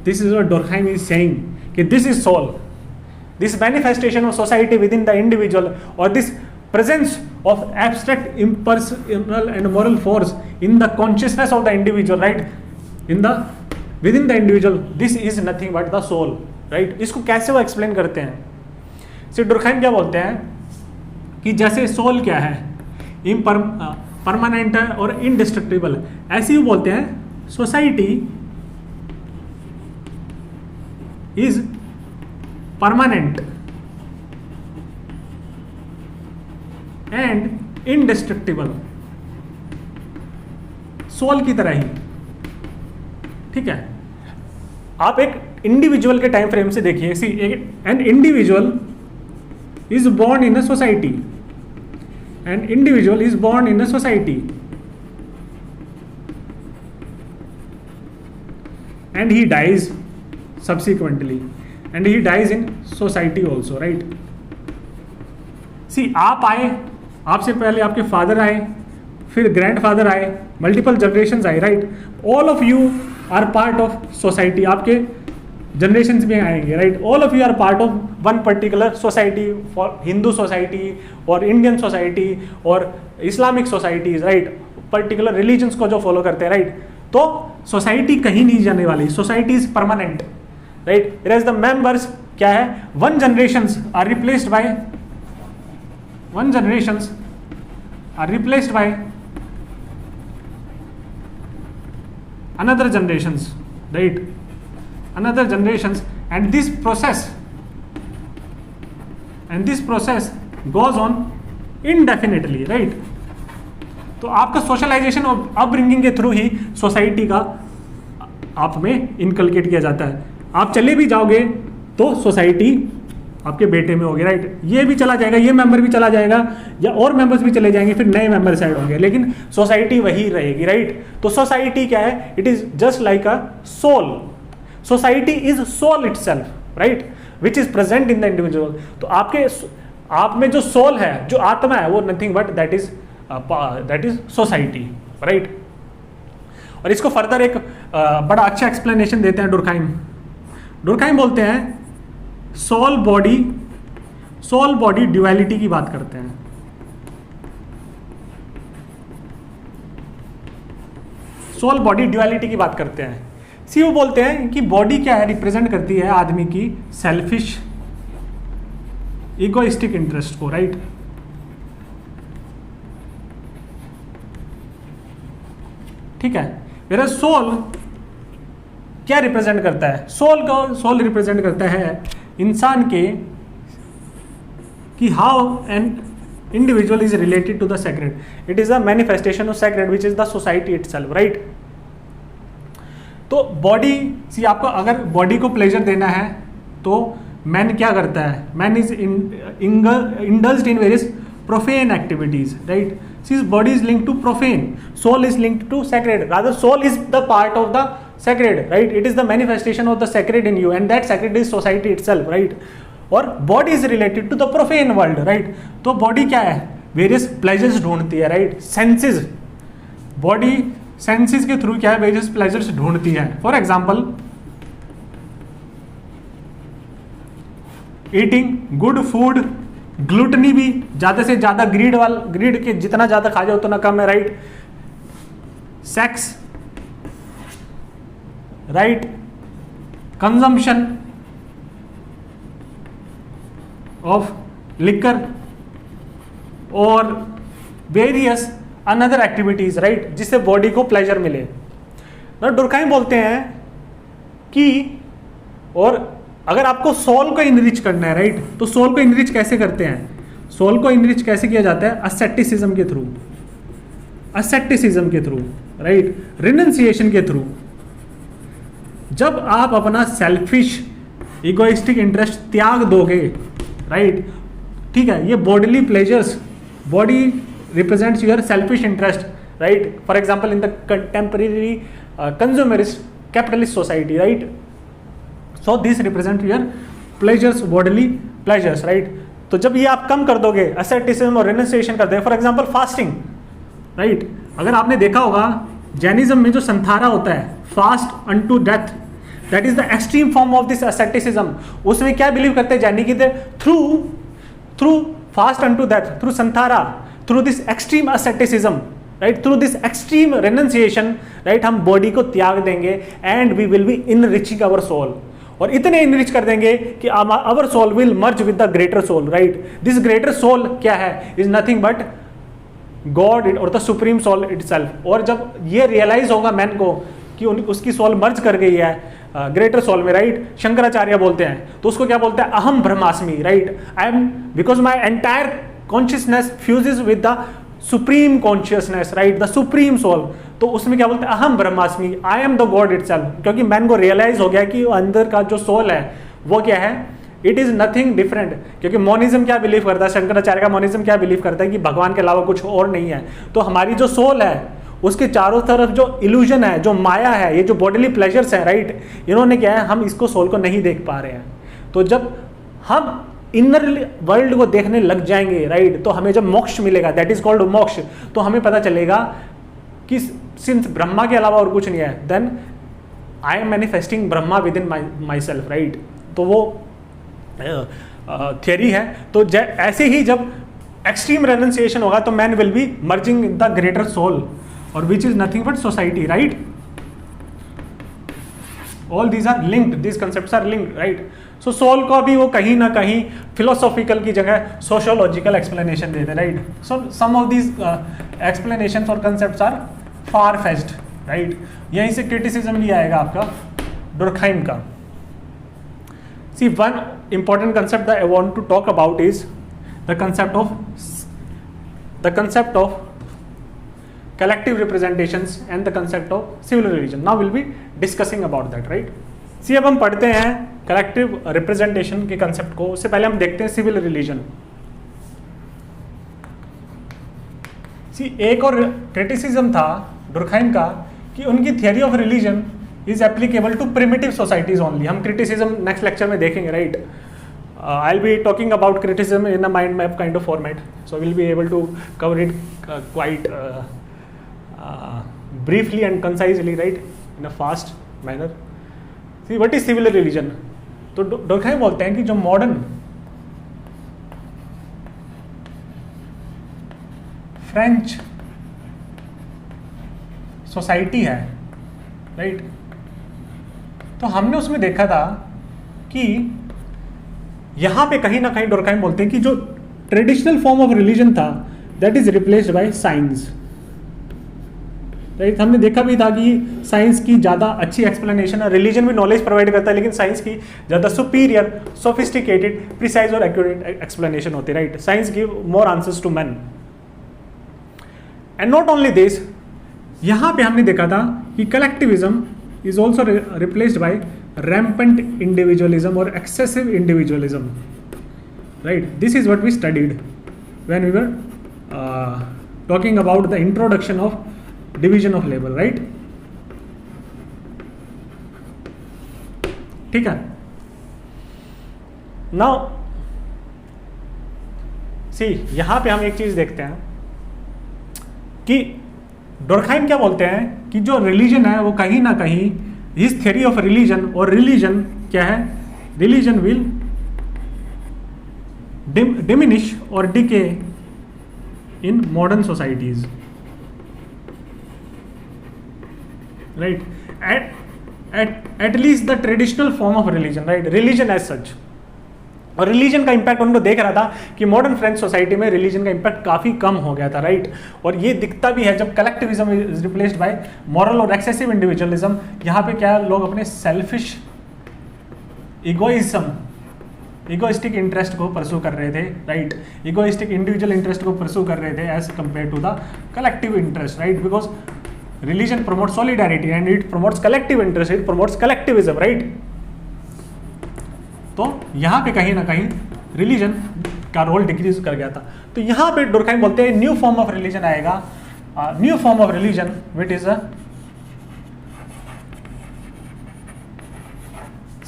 This is what Durkheim is saying कि this is soul, this manifestation of society within the individual और this presence of abstract impersonal and moral force in the consciousness of the individual, right? Within the individual, this is nothing but the soul, right? इसको कैसे वो explain करते हैं? डुरखाइम क्या बोलते हैं कि जैसे सोल क्या है, परमानेंट है और इनडिस्ट्रक्टिबल, ऐसे ही बोलते हैं society is permanent and indestructible, soul की तरह ही, ठीक है? आप एक इंडिविजुअल के टाइम फ्रेम से देखिए, see an individual is born in a society, an individual is born in a society and he dies subsequently and he dies in society also, right? See, आप आए, आपसे पहले आपके फादर आए, फिर ग्रैंडफादर आए, मल्टीपल जनरेशंस आए, right? All of you are part of society, आपके जनरेशंस में आएंगे, right? All of you are part of one particular society, for Hindu society और इंडियन सोसाइटी और Islamic societies, right? Particular religions को जो follow करते हैं, राइट? तो सोसाइटी कहीं नहीं जाने वाली, society is permanent, right? Whereas the members क्या है, one generations are replaced by another generations, right? Another generations, and this process goes on indefinitely, right? तो आपका सोशलाइजेशन और अपब्रिंगिंग के थ्रू ही सोसाइटी का आप में इनकलकेट किया जाता है। आप चले भी जाओगे तो सोसाइटी आपके बेटे में होगी, राइट? ये भी चला जाएगा, ये मेंबर भी चला जाएगा, या और मेंबर्स भी चले जाएंगे, फिर नए मेंबर्स ऐड होंगे, लेकिन सोसाइटी वही रहेगी, राइट? तो सोसाइटी क्या है? It is just like a soul. Society is soul itself, right? Which is present in the individual. तो आप में जो सोल है, जो आत्मा है, वो nothing but that is society, right? और इसको फर्दर एक बड़ा अच्छा एक्सप्लेनेशन देते हैं डुरखाइम बोलते हैं सोल बॉडी ड्युअलिटी की बात करते हैं। सोल बॉडी ड्युअलिटी की बात करते हैं। सी वो बोलते हैं कि बॉडी क्या है, रिप्रेजेंट करती है आदमी की सेल्फिश इगोइस्टिक इंटरेस्ट को, राइट? ठीक है। मेरा सोल क्या रिप्रेजेंट करता है? सोल रिप्रेजेंट करता है इंसान के कि how an individual is related to the sacred. It is a manifestation of sacred which is the society itself, right? तो बॉडी, सी आपको अगर बॉडी को प्लेजर देना है तो मैन क्या करता है? Man is indulged in various profane activities, right? See body is linked to profane, soul is linked to sacred, rather soul is the part of the sacred, right? It is the manifestation of the sacred in you, and that sacred is society itself, right? और body is related to the profane world, right? तो body क्या है? Various pleasures ढूंढती है, right? Senses, body senses के through क्या है? Various pleasures ढूंढती है। For example, eating good food, gluttony भी, ज़्यादा से ज़्यादा ग्रीड के जितना ज़्यादा खा जाओ उतना कम है, right? Sex, right? Consumption of liquor और वेरियस अनदर एक्टिविटीज, राइट? जिससे बॉडी को प्लेजर मिले। डुरखाइम बोलते हैं कि और अगर आपको सोल को इनरिच करना है, राइट? तो सोल को इनरिच कैसे करते हैं? सोल को इनरिच कैसे किया जाता है? असेप्टिसिज्म के थ्रू, राइट? रिनंसिएशन के थ्रू। जब आप अपना सेल्फिश इगोइस्टिक इंटरेस्ट त्याग दोगे, राइट? ठीक है, ये bodily pleasures, body represents your selfish interest, right? For example in the contemporary consumerist capitalist society, right? So this represent your pleasures, bodily pleasures, right? तो जब ये आप कम कर दोगे, एसेप्टिसिज्म और रिनंसिएशन कर दोगे, फॉर एग्जांपल फास्टिंग, राइट? अगर आपने देखा होगा जैनिज्म में जो संथारा होता है, fast unto death, that is the extreme form of this asceticism. उसमें क्या बिलीव करते हैं जैनी की? Through fast unto death, through Santhara, through this extreme asceticism, right, through this extreme renunciation, right, हम बॉडी को त्याग देंगे and we will be enriching our soul, और इतने इनरिच कर देंगे कि our soul will merge with the greater soul, right. This greater soul क्या है, इज नथिंग बट गॉड और द सुप्रीम सोल इटसेल्फ. और जब ये रियलाइज होगा मैन को कि उसकी सोल मर्ज कर गई है ग्रेटर सोल में, राइट, शंकराचार्य बोलते हैं, तो उसको क्या बोलते हैं, अहम ब्रह्मास्मि, right. I am, because my entire consciousness fuses with the supreme consciousness, right, the supreme soul. तो उसमें क्या बोलते हैं, अहम ब्रह्मास्मि, I am the god itself. क्योंकि मैन को रियलाइज हो गया कि अंदर का जो सोल है वो क्या है, इट इज नथिंग डिफरेंट. क्योंकि मोनिज्म क्या बिलीव करता है, शंकराचार्य का मोनिज्म क्या बिलीव करता है कि भगवान के अलावा कुछ और नहीं है. तो हमारी जो सोल है उसके चारों तरफ जो इल्यूजन है, जो माया है, ये जो बॉडीली प्लेजर्स है, राइट, इन्होंने क्या है, हम इसको सोल को नहीं देख पा रहे हैं. तो जब हम इनर वर्ल्ड को देखने लग जाएंगे, राइट, तो हमें जब मोक्ष मिलेगा, दैट इज कॉल्ड मोक्ष, तो हमें पता चलेगा कि सिंस ब्रह्मा के अलावा और कुछ नहीं है, then I am manifesting Brahma within myself, right. तो वो थियरी है. तो ऐसे ही जब एक्सट्रीम रेनंसिएशन होगा तो man will be merging in the greater soul, और which is nothing but society, right. All these are linked, these concepts are linked, right. So soul को भी वो कहीं ना कहीं फिलोसॉफिकल की जगह सोशियोलॉजिकल एक्सप्लेनेशन देते हैं, right. So some of these explanations और concepts are far fetched, right. यहीं से क्रिटिसिज्म भी आएगा आपका डुर्कहाइम का. See, one important concept that I want to talk about is the concept of collective representations and the concept of civil religion. Now we'll be discussing about that, right? See, अब हम पढ़ते हैं collective representation के concept को. उससे पहले हम देखते हैं civil religion. See, एक और criticism था डुर्कहाइम का कि उनकी theory of religion is applicable to primitive societies only. हम criticism next lecture में देखेंगे, right? I'll be talking about criticism in a mind map kind of format, so we'll be able to cover it quite briefly and concisely, right, in a fast manner. See, what is civil religion? तो डुर्कहाइम बोलते हैं कि जो modern French society है, right, तो हमने उसमें देखा था कि यहां पे कहीं ना कहीं डुर्कहाइम बोलते हैं कि जो ट्रेडिशनल फॉर्म ऑफ रिलीजन था that is replaced by science, right. हमने देखा भी था कि साइंस की ज़्यादा अच्छी एक्सप्लेनेशन है, रिलीजन भी नॉलेज प्रोवाइड करता है, लेकिन साइंस की ज़्यादा सुपीरियर, सोफिस्टिकेटेड, प्रिसाइज और एक्यूरेट एक्सप्लेनेशन होती है, right. Science give more answers to man. And not only this, यहाँ पे हमने देखा था कि collectivism is also replaced by rampant individualism or excessive individualism, right. This is what we studied when we were talking about the introduction of division of labor, right. ठीक है. Now see, यहाँ पे हम एक चीज देखते हैं कि डुर्कहाइम क्या बोलते हैं कि जो रिलीजन है वो कहीं ना कहीं हिज थ्योरी ऑफ रिलीजन, और रिलीजन क्या है, रिलीजन विल डिमिनिश और decay in modern societies, right. At least the traditional form of religion, right, religion as such. और रिलीजन का इंपैक्ट उनको देख रहा था कि मॉडर्न फ्रेंच सोसाइटी में रिलीजन का इंपैक्ट काफ़ी कम हो गया था, राइट. और ये दिखता भी है जब collectivism is replaced by moral और एक्सेसिव इंडिविजुअलिज्म. यहाँ पे क्या लोग अपने सेल्फिश इगोइस्टिक इंटरेस्ट को परस्यू कर रहे थे, राइट. इगोइस्टिक इंडिविजुअल इंटरेस्ट को परस्यू कर रहे थे as compare to the collective interest, right. Because religion promotes solidarity and it promotes collective interest, it promotes collectivism, right. तो यहाँ पे कहीं ना कहीं रिलीजन का रोल डिक्रीज कर गया था. तो यहाँ पे डुर्कहाइम बोलते हैं न्यू फॉर्म ऑफ रिलीजन आएगा, new form of religion which is a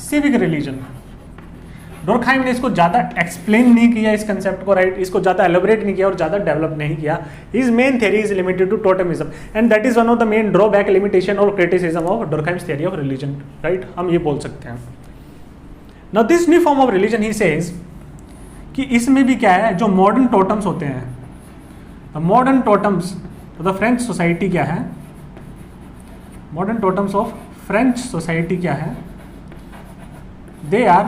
civic religion. Durkheim ने इसको ज़्यादा एक्सप्लेन नहीं किया इस कंसेप्ट को, राइट. इसको ज़्यादा एलोबरेट नहीं किया और ज़्यादा डेवलप नहीं किया. His main theory is limited to totemism and that is one of the main drawback, limitation और criticism of Durkheim's theory of religion, right. हम ये बोल सकते हैं. Now this new form of religion he says कि इसमें भी क्या है, जो मॉडर्न टोटम्स होते हैं, modern totems of the French society क्या है, modern totems of French society क्या है, they are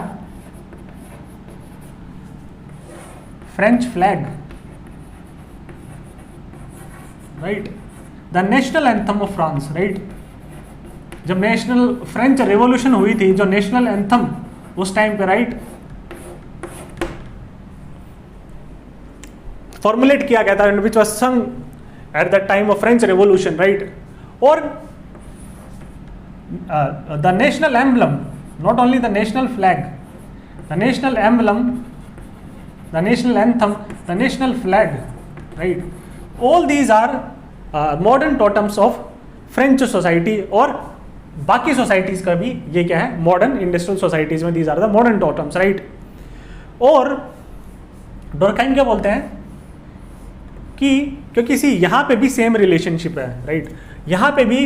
French flag, right, the national anthem of France, right. जब नेशनल फ्रेंच रेवोल्यूशन हुई थी, जो नेशनल एंथम उस टाइम पे, राइट, फॉर्मुलेट किया गया था, which was sung at the time of French revolution, right. और the national emblem, not only the national flag, the national emblem, the national anthem, the national flag, right, all these are modern totems of French society. और बाकी societies का भी ये क्या है, modern industrial societies में these are the modern totems, right. और Durkheim क्या बोलते हैं कि क्योंकि सी यहाँ पे भी सेम रिलेशनशिप है, राइट, यहाँ पे भी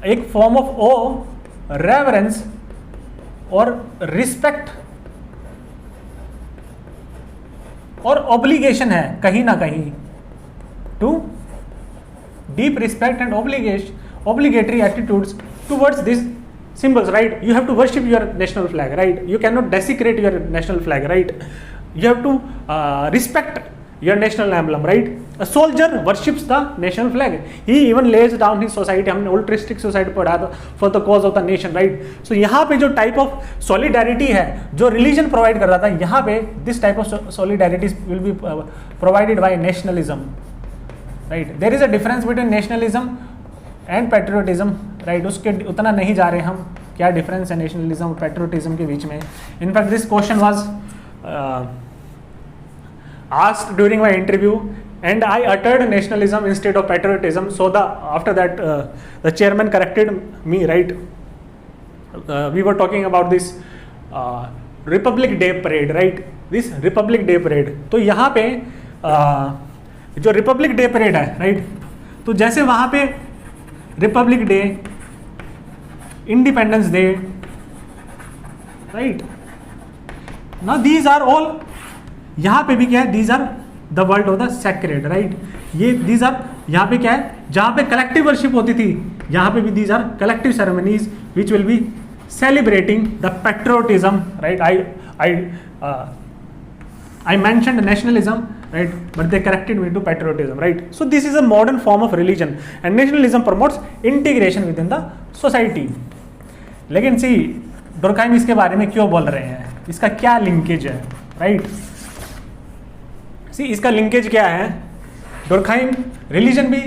एक फॉर्म ऑफ ओ, रेवरेंस और रिस्पेक्ट और ऑब्लिगेशन है कहीं ना कहीं, to deep respect and obligatory attitudes towards these symbols, right? You have to worship your national flag, right? You cannot desecrate your national flag, right? You have to respect your national emblem, right? A soldier worships the national flag. He even lays down his society. हमने altruistic society पढ़ा था, for the cause of the nation, right? So यहाँ पे जो type of solidarity है, जो religion provide कर रहा था, यहाँ पे this type of solidarity will be provided by nationalism, right? There is a difference between nationalism and patriotism, right? उसके उतना नहीं जा रहे हम, क्या difference है nationalism और patriotism के बीच में. In fact, this question was asked during my interview, and I uttered nationalism instead of patriotism. So after that the chairman corrected me, right? We were talking about this Republic Day parade, right? This Republic Day parade. तो यहाँ पे जो Republic Day parade है, right? तो जैसे वहाँ पे Republic Day, Independence Day, right? Now these are all, यहाँ पे भी क्या है, these are the world of the sacred, right? ये these are, यहाँ पे क्या है, जहाँ पे collective worship होती थी, यहाँ पे भी these are collective ceremonies which will be celebrating the patriotism, right? I mentioned nationalism, right? But they corrected me to patriotism, right? So this is a modern form of religion, and nationalism promotes integration within the society. लेकिन सी डोरखाइम इसके बारे में क्यों बोल रहे हैं, इसका क्या लिंकेज है, राइट? सी इसका लिंकेज क्या है, डोरखाइम रिलीजन भी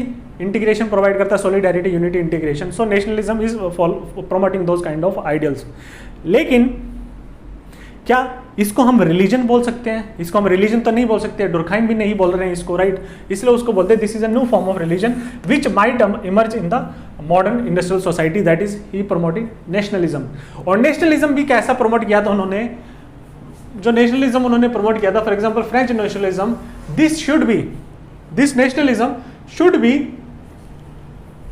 इंटीग्रेशन प्रोवाइड करता है, solidarity, unity, integration. So nationalism is promoting those kind of ideals. लेकिन क्या इसको हम रिलीजन बोल सकते हैं? इसको हम रिलीजन तो नहीं बोल सकते, डुरखाइम भी नहीं बोल रहे हैं इसको, राइट? इसलिए उसको बोलते हैं this is a new form of religion which might emerge in the modern industrial society, that is he promoting nationalism. और नेशनलिज्म भी कैसा प्रमोट किया था उन्होंने, जो नेशनलिज्म उन्होंने प्रमोट किया था, for example French nationalism, this nationalism should be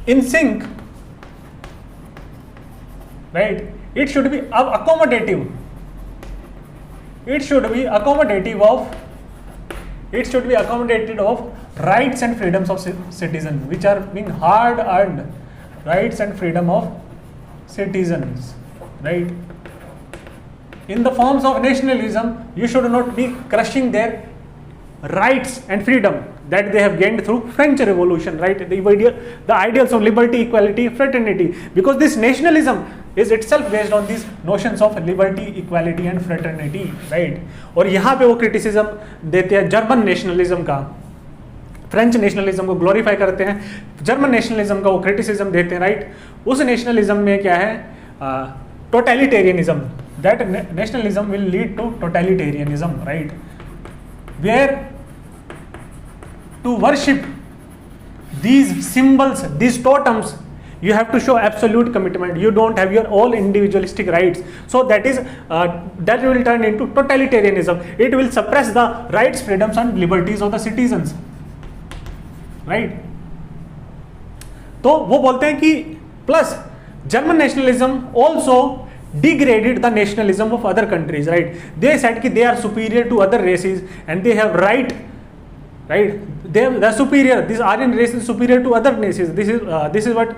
in sync, right? It should be accommodative. It should be accommodative of rights and freedoms of citizens, which are being hard earned rights and freedom of citizens, right? In the forms of nationalism, you should not be crushing their rights and freedom that they have gained through French Revolution, right? The ideals of liberty, equality, fraternity, because this nationalism is itself based on these notions of liberty, equality and fraternity, right? और यहाँ पे वो criticism देते हैं German nationalism का, French nationalism को glorify करते हैं, जर्मन नेशनलिज्म का वो क्रिटिसिज्म देते हैं, राइट? उस नेशनलिज्म में क्या है, totalitarianism, that nationalism will lead to totalitarianism, right? Where to worship these symbols, these totems, you have to show absolute commitment. You don't have your all individualistic rights, so that will turn into totalitarianism. It will suppress the rights, freedoms and liberties of the citizens, right? तो वो बोलते हैं कि plus German nationalism also degraded the nationalism of other countries, right? They said कि they are superior to other races and they have right right? They're superior. This Aryan race is superior to other nations. This is what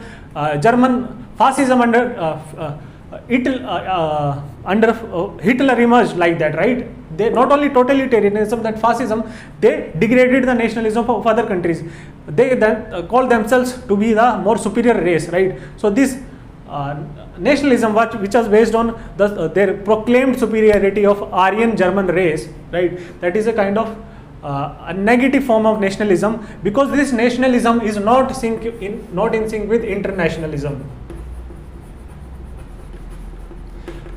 German fascism under Hitler emerged like that, right? They not only totalitarianism, that fascism, they degraded the nationalism of other countries. They then call themselves to be the more superior race, right? So this nationalism which was based on their proclaimed superiority of Aryan German race, right? That is a kind of a negative form of nationalism, because this nationalism is not in sync with internationalism.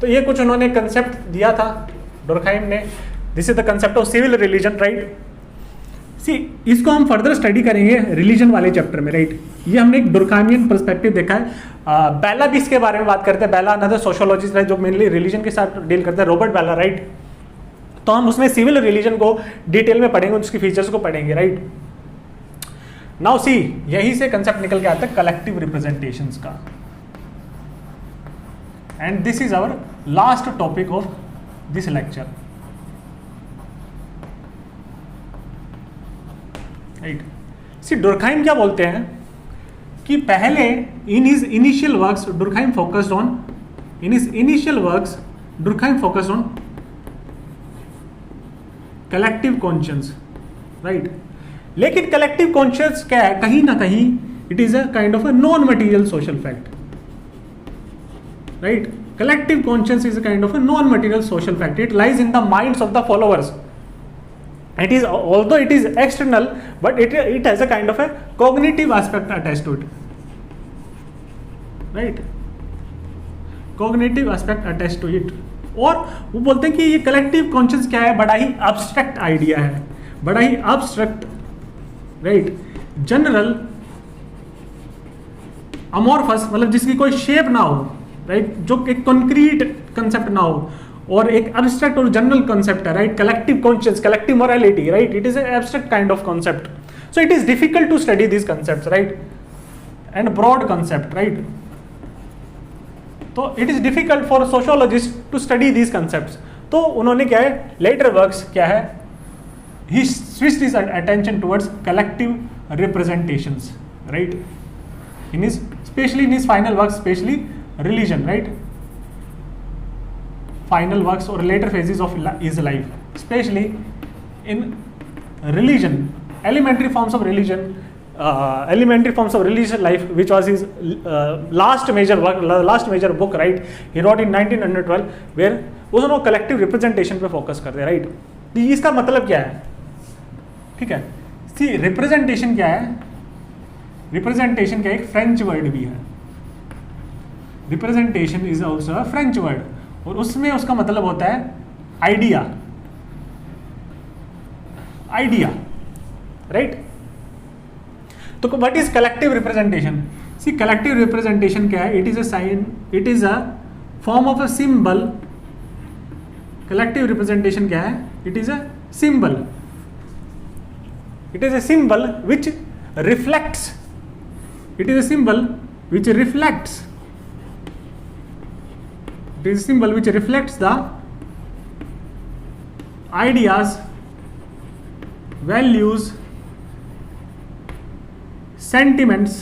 तो ये कुछ उन्होंने concept दिया था Durkheim ने. This is the concept of civil religion, right. See इसको हम further study करेंगे रिलीजन वाले चैप्टर में, राइट. ये हमने एक डुरखाइमियन पर्सपेक्टिव देखा है. बेला भी इसके बारे में बात करते हैं. बेला अनदर सोशियोलॉजिस्ट है जो मेनली रिलीजन के साथ डील करते हैं, रॉबर्ट बेला, राइट. तो हम उसमें सिविल रिलीजन को डिटेल में पढ़ेंगे, उसकी फीचर्स को पढ़ेंगे, राइट. नाउ सी यही से कंसेप्ट निकल के आता है कलेक्टिव रिप्रेजेंटेशंस का. And this is our last topic of this lecture, right. See Durkheim क्या बोलते हैं कि पहले in his initial works Durkheim focused on collective conscious, right. लेकिन कलेक्टिव कॉन्शियस क्या है, कहीं ना कहीं it is a kind of a non material social fact, right. Collective conscience is a kind of a non-material social fact. It lies in the minds of the followers. It is, although it is external, but it has a kind of a cognitive aspect attached to it, right? Cognitive aspect attached to it. और वो बोलते हैं कि ये collective conscience क्या है, बड़ा ही abstract idea है, बड़ा ही abstract, right? General, amorphous, मतलब जिसकी कोई शेप ना हो, राइट, जो एक कॉन्क्रीट कंसेप्ट ना हो, और एक एब्स्ट्रैक्ट और जनरल कंसेप्ट है, right. Collective conscious, collective morality, right. It is an abstract kind of concept. So it is difficult to study this concepts, right, and broad concept, right. तो it is difficult for sociologist to study this concepts. तो उन्होंने क्या है, later works क्या है, he switched his attention towards collective representations, right. In his specially in his final works, specially religion, right, final works or later phases of his life, especially in religion, elementary forms of religion life, which was his last major work, last major book, right. He wrote in 1912, where उसने collective representation पे focus करते हैं, right. इसका मतलब क्या है, ठीक है. सी रिप्रेजेंटेशन क्या है, रिप्रेजेंटेशन क्या है, एक फ्रेंच वर्ड भी है. Representation is also a French word, और उसमें उसका मतलब होता है आइडिया, राइट. तो what is collective representation? See collective representation क्या है, it is a sign, it is a form of a symbol. Collective representation क्या है, it is a symbol, it is a symbol which reflects, it is a symbol which reflects, it is a symbol which reflects the ideas, values, sentiments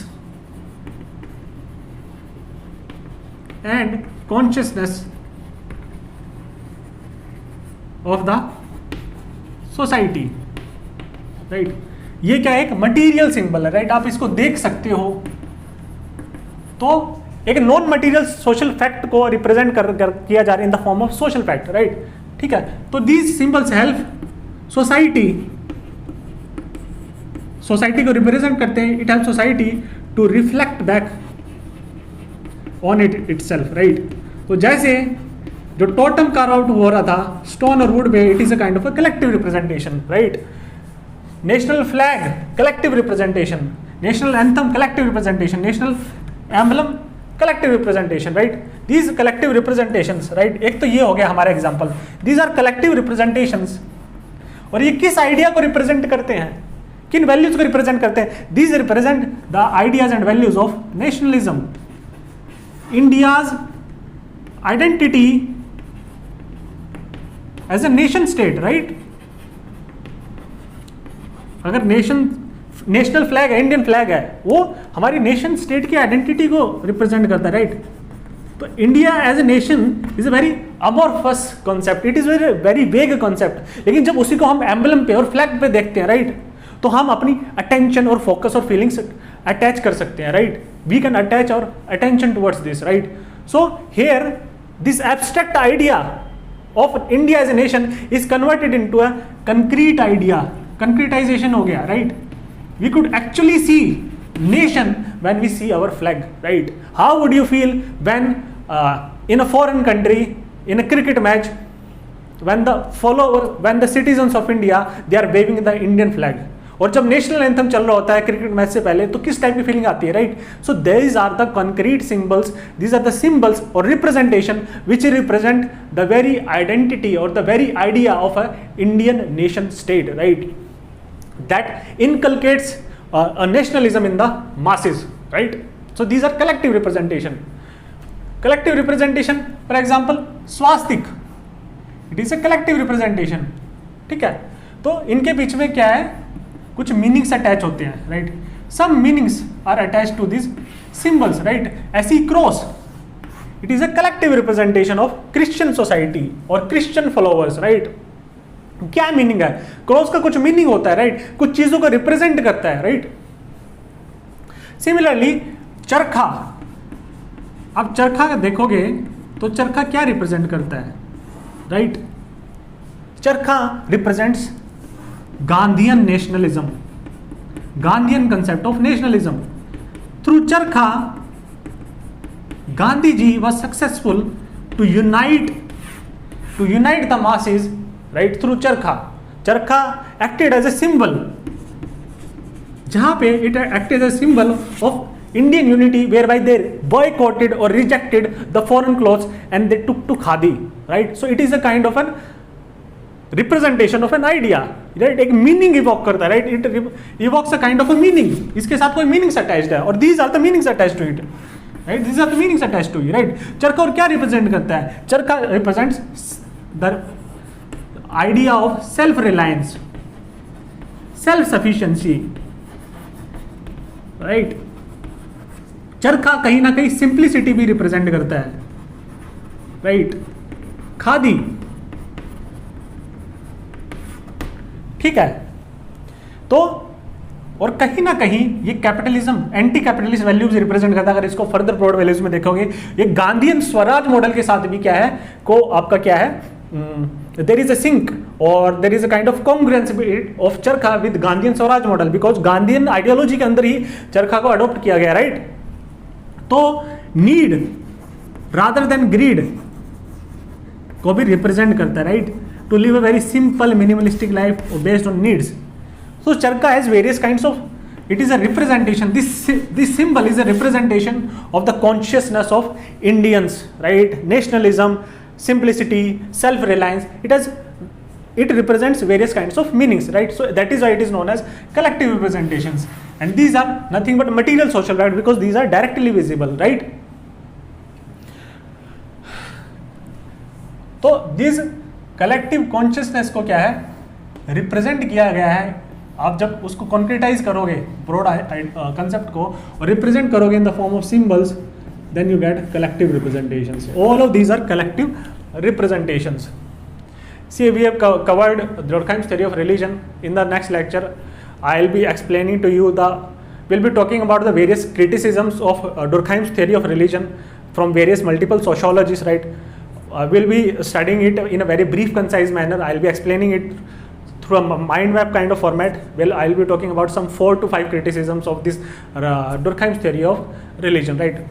and consciousness of the society, right. ये क्या है, एक material symbol है, right. आप इसको देख सकते हो, तो एक नॉन मटीरियल सोशल फैक्ट को रिप्रेजेंट किया जा रहा है in the form of social fact, right. ठीक है. तो दीज सिंबल्स हेल्प सोसाइटी को रिप्रेजेंट करते हैं. It help society to reflect back on it itself, right. तो जैसे जो टोटम कार्व आउट हो रहा था स्टोन और वुड पे, it is a kind of a collective representation, right. National flag collective representation, national anthem collective representation, national emblem collective representation, right. These collective representations, right. एक तो ये हो गया हमारा example, these are collective representations. और ये किस idea को रिप्रेजेंट करते हैं, किन वैल्यूज को रिप्रेजेंट करते हैं? These represent the ideas and values of nationalism, India's identity as a nation state, right. अगर नेशनल फ्लैग है, इंडियन फ्लैग है, वो हमारी नेशन स्टेट की आइडेंटिटी को रिप्रेजेंट करता है, राइट? तो India as a nation is a very amorphous concept, it is very vague concept, लेकिन जब उसी को हम एम्बलम पे और फ्लैग पे देखते हैं, राइट, तो हम अपनी अटेंशन और फोकस और फीलिंग्स अटैच कर सकते हैं, right? We can attach our attention towards this, right? So here this abstract idea of India as a nation is converted into a concrete idea, concretization हो गया, right? We could actually see nation when we see our flag, right? How would you feel when in a foreign country, in a cricket match, when the citizens of India, they are waving the Indian flag? और जब national anthem चल रहा होता है cricket match से पहले, तो किस टाइप की फीलिंग आती है, right? So these are the concrete symbols, these are the symbols or representation which represent the very identity or the very idea of a Indian nation state, right? That inculcates a nationalism in the masses, right? So these are collective representation. Collective representation, for example, swastik, it is a collective representation, ठीक है? तो इनके बीच में क्या है, कुछ meanings attach होते हैं, right? Some meanings are attach to this symbols, right? ऐसी cross, it is a collective representation of Christian society और क्रिश्चियन फॉलोअर्स, राइट? क्या मीनिंग है? क्रॉस का कुछ मीनिंग होता है, राइट? कुछ चीजों को रिप्रेजेंट करता है, राइट? सिमिलरली चरखा, आप चरखा देखोगे तो चरखा क्या रिप्रेजेंट करता है, right? Charkha represents Gandhian nationalism, Gandhian concept of nationalism. Through charkha Gandhi ji was successful to unite the masses, right? Through charkha acted as a symbol, जहां पे it acted as a symbol of Indian unity, whereby they boycotted or rejected the foreign clothes and they took to khadi, right? So it is a kind of an representation of an idea, right? एक meaning evoke करता है, right? It evokes a kind of a meaning, इसके साथ कोई meanings attached है, और these are the meanings attached to it, right? These are the meanings attached to it, right? चरखा और क्या represent करता है? चरखा represents the idea of self-reliance, self-sufficiency, right? चरखा कहीं ना कहीं simplicity भी represent करता है, right? खादी, ठीक है? तो और कहीं ना कहीं ये capitalism, anti capitalist values represent करता है. अगर इसको फर्दर ब्रॉड वैल्यूज में देखोगे, ये गांधीयन स्वराज मॉडल के साथ भी क्या है, को आपका क्या है, there is a sync or there is a kind of congruence of चरखा with Gandhian Swaraj model, because Gandhian ideology के अंदर ही चरखा को अडॉप्ट किया गया, राइट? तो नीड रादर देन ग्रीड को भी रिप्रेजेंट करता है, right? To live a very simple minimalistic life based on needs. So charkha has various kinds of, it is a representation, this symbol is a representation of the consciousness of Indians, right? Nationalism, simplicity, self-reliance, it represents various kinds of meanings, right? So that is why it is known as collective representations, and these are nothing but material social right, because these are directly visible, right? तो this collective consciousness को क्या है, represent किया गया है. आप जब उसको कॉन्क्रीटाइज करोगे, ब्रॉड कंसेप्ट को, और रिप्रेजेंट करोगे इन the form of symbols, then you get collective representations. All of these are collective representations. See, we have covered Durkheim's theory of religion. In the next lecture, I'll be explaining to you we'll be talking about the various criticisms of Durkheim's theory of religion from various multiple sociologists, right? We'll be studying it in a very brief, concise manner. I'll be explaining it through a mind map kind of format. Well, I'll be talking about some 4 to 5 criticisms of this Durkheim's theory of religion, right?